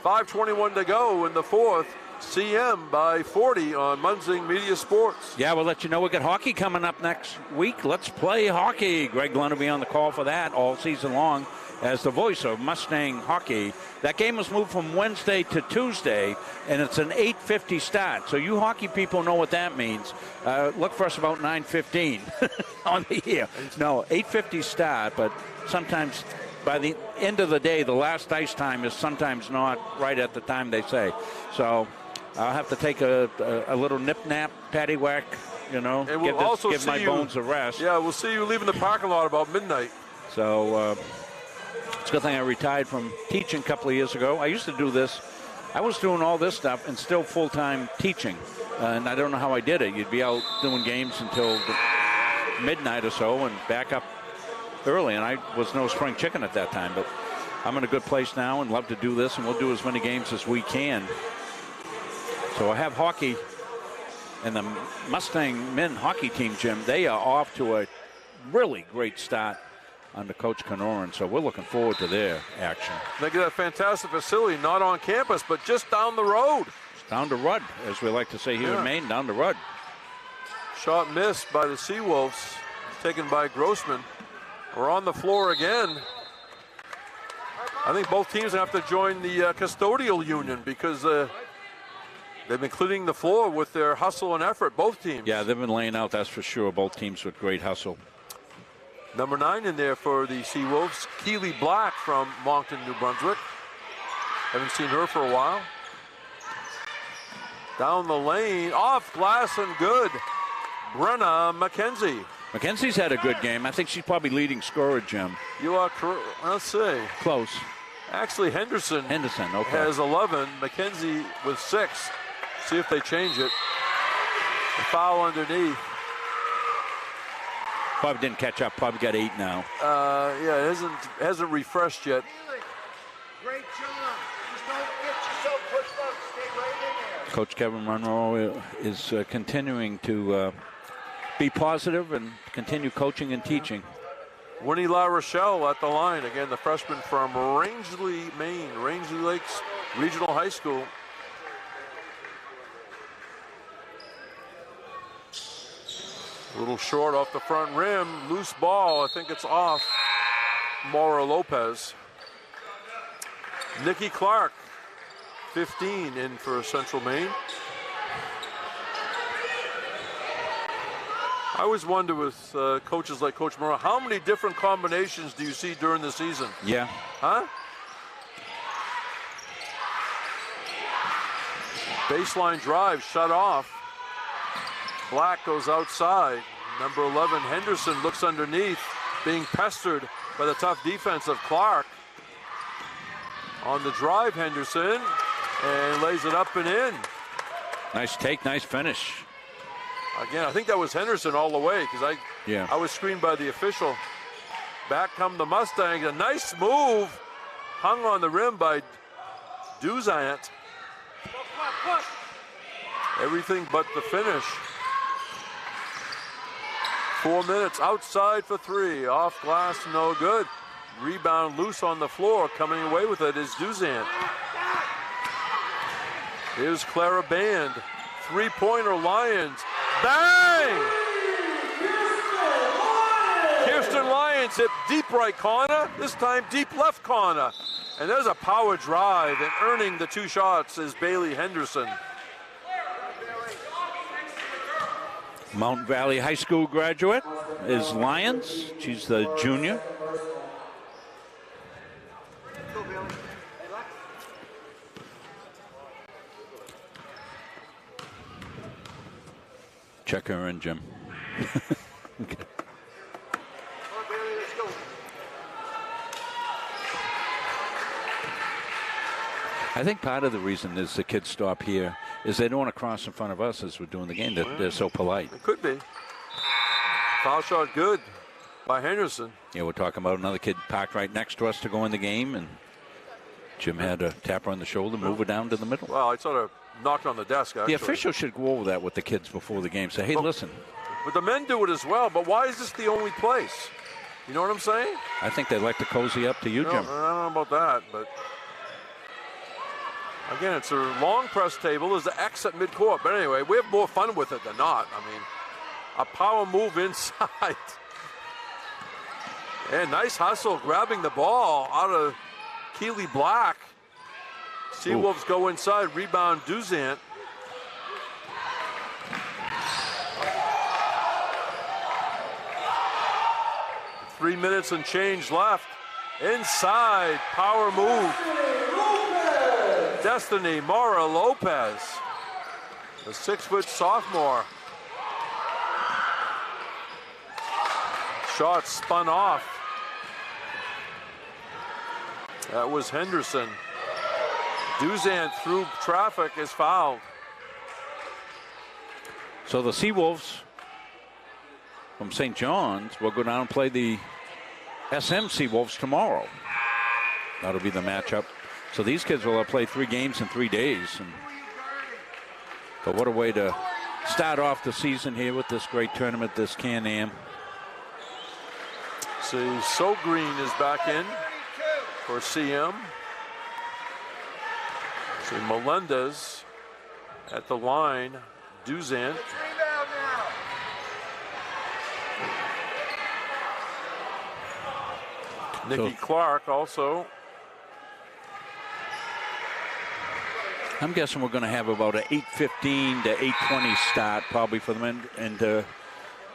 5:21 to go in the fourth. CM by 40 on Munzing Media Sports. Yeah, we'll let you know. We got hockey coming up next week. Let's play hockey. Greg Glenn will be on the call for that all season long as the voice of Mustang hockey. That game was moved from Wednesday to Tuesday, and it's an 8:50 start. So you hockey people know what that means. Look for us about 9:15 on the year. No, 8:50 start, but sometimes by the end of the day, the last ice time is sometimes not right at the time they say. So I'll have to take a little nip-nap, paddywhack, you know, and we'll give my bones a rest. Yeah, we'll see you leaving the parking lot about midnight. So it's a good thing I retired from teaching a couple of years ago. I used to do this. I was doing all this stuff and still full-time teaching. And I don't know how I did it. You'd be out doing games until midnight or so and back up early, and I was no spring chicken at that time, but I'm in a good place now and love to do this, and we'll do as many games as we can. So I have hockey, and the Mustang men hockey team, Jim, they are off to a really great start under Coach Kenoran, so we're looking forward to their action. They get a fantastic facility, not on campus, but just down the road. It's down the road, as we like to say here in Maine, down the road. Shot missed by the Seawolves, taken by Grossman. We're on the floor again. I think both teams have to join the custodial union because they've been cleaning the floor with their hustle and effort, both teams. Yeah, they've been laying out, that's for sure. Both teams with great hustle. Number 9 in there for the Seawolves, Keely Black from Moncton, New Brunswick. Haven't seen her for a while. Down the lane, off glass and good. Brenna McKenzie. McKenzie's had a good game. I think she's probably leading scorer, Jim. You are correct. Let's see. Close. Actually, Henderson okay. has 11. McKenzie with 6. See if they change it. A foul underneath. Probably didn't catch up. Probably got 8 now. Yeah, it hasn't refreshed yet. Great job. Just don't get yourself pushed up. Stay right in there. Coach Kevin Monroe is continuing to be positive and continue coaching and teaching. Winnie La Rochelle at the line. Again, the freshman from Rangeley, Maine. Rangeley Lakes Regional High School. A little short off the front rim. Loose ball. I think it's off Maura Lopez. Nikki Clark, 15 in for Central Maine. I always wonder with coaches like Coach Moreau, how many different combinations do you see during the season? Yeah. Huh? Baseline drive shut off. Black goes outside. Number 11, Henderson, looks underneath, being pestered by the tough defense of Clark. On the drive, Henderson, and lays it up and in. Nice take, nice finish. Again, I think that was Henderson all the way because I was screened by the official. Back come the Mustangs. A nice move, hung on the rim by Duzant. Everything but the finish. 4 minutes outside for 3. Off glass, no good. Rebound loose on the floor. Coming away with it is Duzant. Here's Clara Band. Three-pointer Lions. Bang! Kirsten Lyons hit deep right corner. This time deep left corner. And there's a power drive, and earning the 2 shots is Bailey Henderson. Mountain Valley High School graduate is Lyons. She's the junior. Check her in, Jim. Okay. I think part of the reason is the kids stop here is they don't want to cross in front of us as we're doing the game. They're so polite. It could be. Foul shot good by Henderson. Yeah, we're talking about another kid parked right next to us to go in the game, and Jim had to tap her on the shoulder, move her down to the middle. Well, I sort of knocked on the desk, actually. The official should go over that with the kids before the game. Say, hey, listen. But the men do it as well, but why is this the only place? You know what I'm saying? I think they'd like to cozy up to you, Jim. I don't know about that, but again, it's a long press table. There's the X at midcourt. But anyway, we have more fun with it than not. I mean, a power move inside. And nice hustle, grabbing the ball out of Keely Black. Seawolves go inside, rebound Duzant. Three minutes and change left. Inside, power move. Destiny Maura Lopez, the 6-foot sophomore. Shot spun off. That was Henderson. Duzant through traffic is fouled. So the Seawolves from St. John's will go down and play the SM Seawolves tomorrow. That'll be the matchup. So these kids will play 3 games in 3 days. But what a way to start off the season here with this great tournament, this Can-Am. See, So Green is back in for CM. See, Melendez at the line. Duzant. Nikki Clark also. I'm guessing we're going to have about an 8:15 to 8:20 start probably for the men, and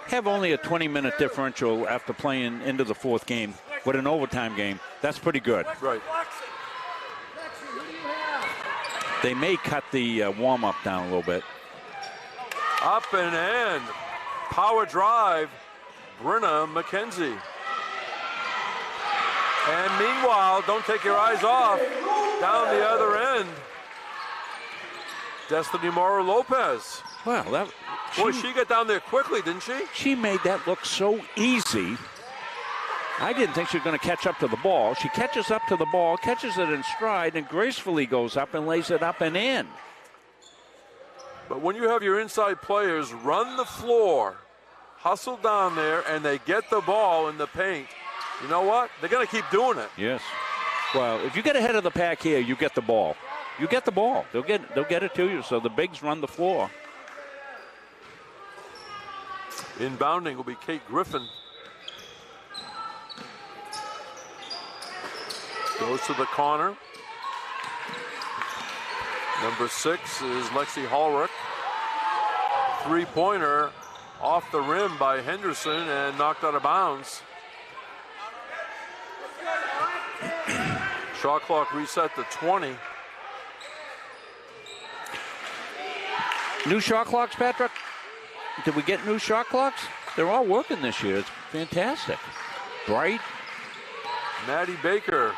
have only a 20-minute differential after playing into the 4th game with an overtime game. That's pretty good. Right. They may cut the warm-up down a little bit. Up and in. Power drive. Brenna McKenzie. And meanwhile, don't take your eyes off, down the other end, Destiny Morrow-Lopez. Well, she got down there quickly, didn't she? She made that look so easy. I didn't think she was going to catch up to the ball. She catches up to the ball, catches it in stride, and gracefully goes up and lays it up and in. But when you have your inside players run the floor, hustle down there, and they get the ball in the paint, you know what? They're going to keep doing it. Yes. Well, if you get ahead of the pack here, you get the ball. You get the ball. They'll get it to you. So the bigs run the floor. Inbounding will be Kate Griffin. Goes to the corner. Number 6 is Lexi Hallrick. Three-pointer off the rim by Henderson and knocked out of bounds. Shot clock reset to 20. New shot clocks, Patrick? Did we get new shot clocks? They're all working this year. It's fantastic. Bright. Maddie Baker,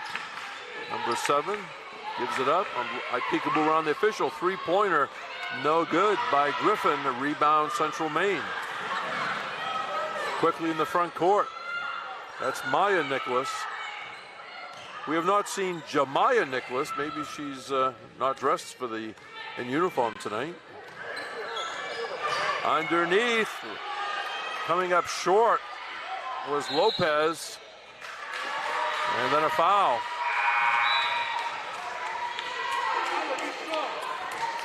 number 7, gives it up. I peekaboo around the official. Three-pointer, no good by Griffin. The rebound, Central Maine. Quickly in the front court. That's Maya Nicholas. We have not seen Jamaya Nicholas. Maybe she's not dressed in uniform tonight. Underneath, coming up short was Lopez. And then a foul.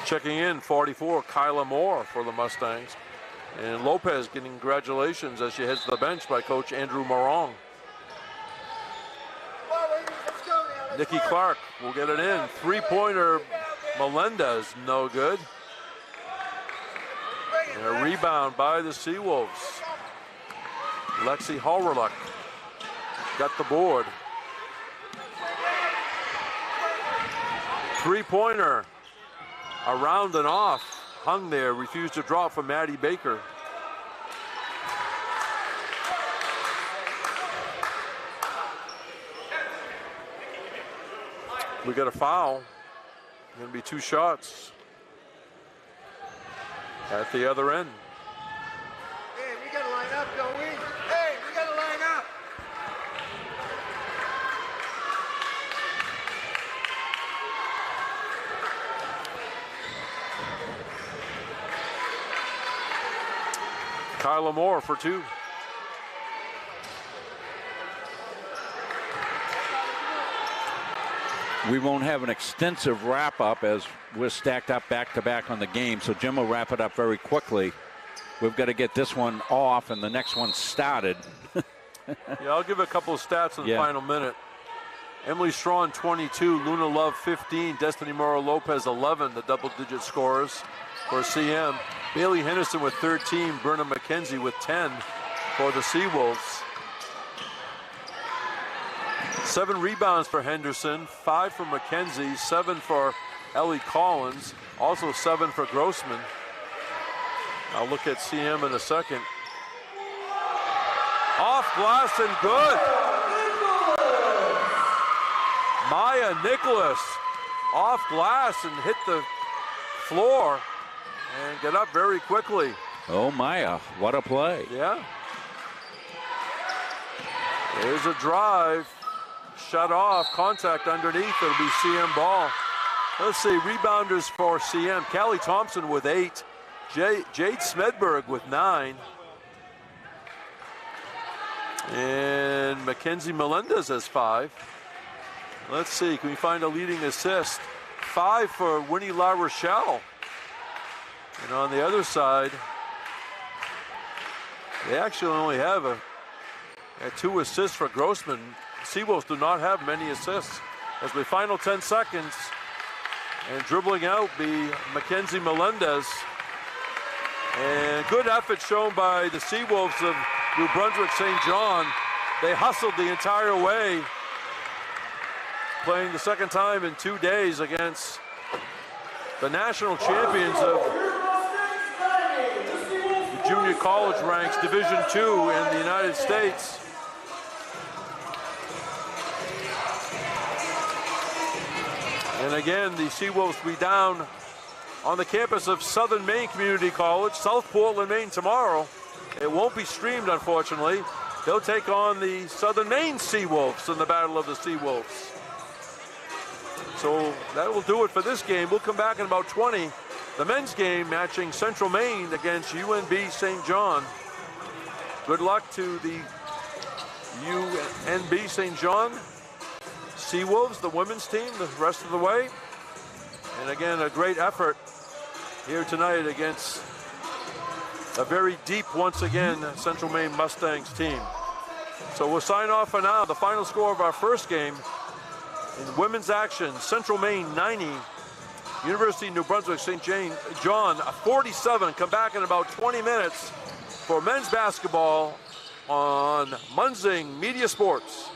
Checking in, 44, Kyla Moore for the Mustangs. And Lopez getting congratulations as she heads to the bench by Coach Andrew Morong. Nikki Clark will get it in. Three-pointer, Melendez, no good. And a rebound by the Seawolves. Lexi Hallrick got the board. Three-pointer, around and off, hung there, refused to drop for Maddie Baker. We got a foul. Going to be 2 shots at the other end. Hey, we got to line up, don't we? Hey, we got to line up. Kyla Moore for 2. We won't have an extensive wrap-up as we're stacked up back-to-back on the game, so Jim will wrap it up very quickly. We've got to get this one off and the next one started. Yeah, I'll give a couple of stats in the final minute. Emily Strawn, 22, Luna Love, 15, Destiny Morrow-Lopez, 11, the double-digit scorers for CM. Bailey Henderson with 13, Burnham McKenzie with 10 for the Seawolves. 7 rebounds for Henderson, 5 for McKenzie, 7 for Ellie Collins, also 7 for Grossman. I'll look at CM in a second. Off glass and good. Maya Nicholas off glass and hit the floor and get up very quickly. Oh, Maya, what a play. Yeah. There's a drive. Shut off, contact underneath, it'll be CM ball. Let's see, rebounders for CM. Callie Thompson with 8. Jade Smedberg with 9. And Mackenzie Melendez has 5. Let's see, can we find a leading assist? 5 for Winnie La Rochelle. And on the other side, they actually only have 2 assists for Grossman. Seawolves do not have many assists. As the final 10 seconds, and dribbling out be Mackenzie Melendez. And good effort shown by the Seawolves of New Brunswick St. John. They hustled the entire way, playing the second time in 2 days against the national champions of the junior college ranks, Division II in the United States. And again, the Seawolves will be down on the campus of Southern Maine Community College, South Portland, Maine tomorrow. It won't be streamed, unfortunately. They'll take on the Southern Maine Seawolves in the Battle of the Seawolves. So that will do it for this game. We'll come back in about 20. The men's game matching Central Maine against UNB St. John. Good luck to the UNB St. John Seawolves, the women's team, the rest of the way. And again, a great effort here tonight against a very deep, once again, Central Maine Mustangs team. So we'll sign off for now. The final score of our first game in women's action, Central Maine 90, University of New Brunswick St. John 47. Come back in about 20 minutes for men's basketball on Munzing Media Sports.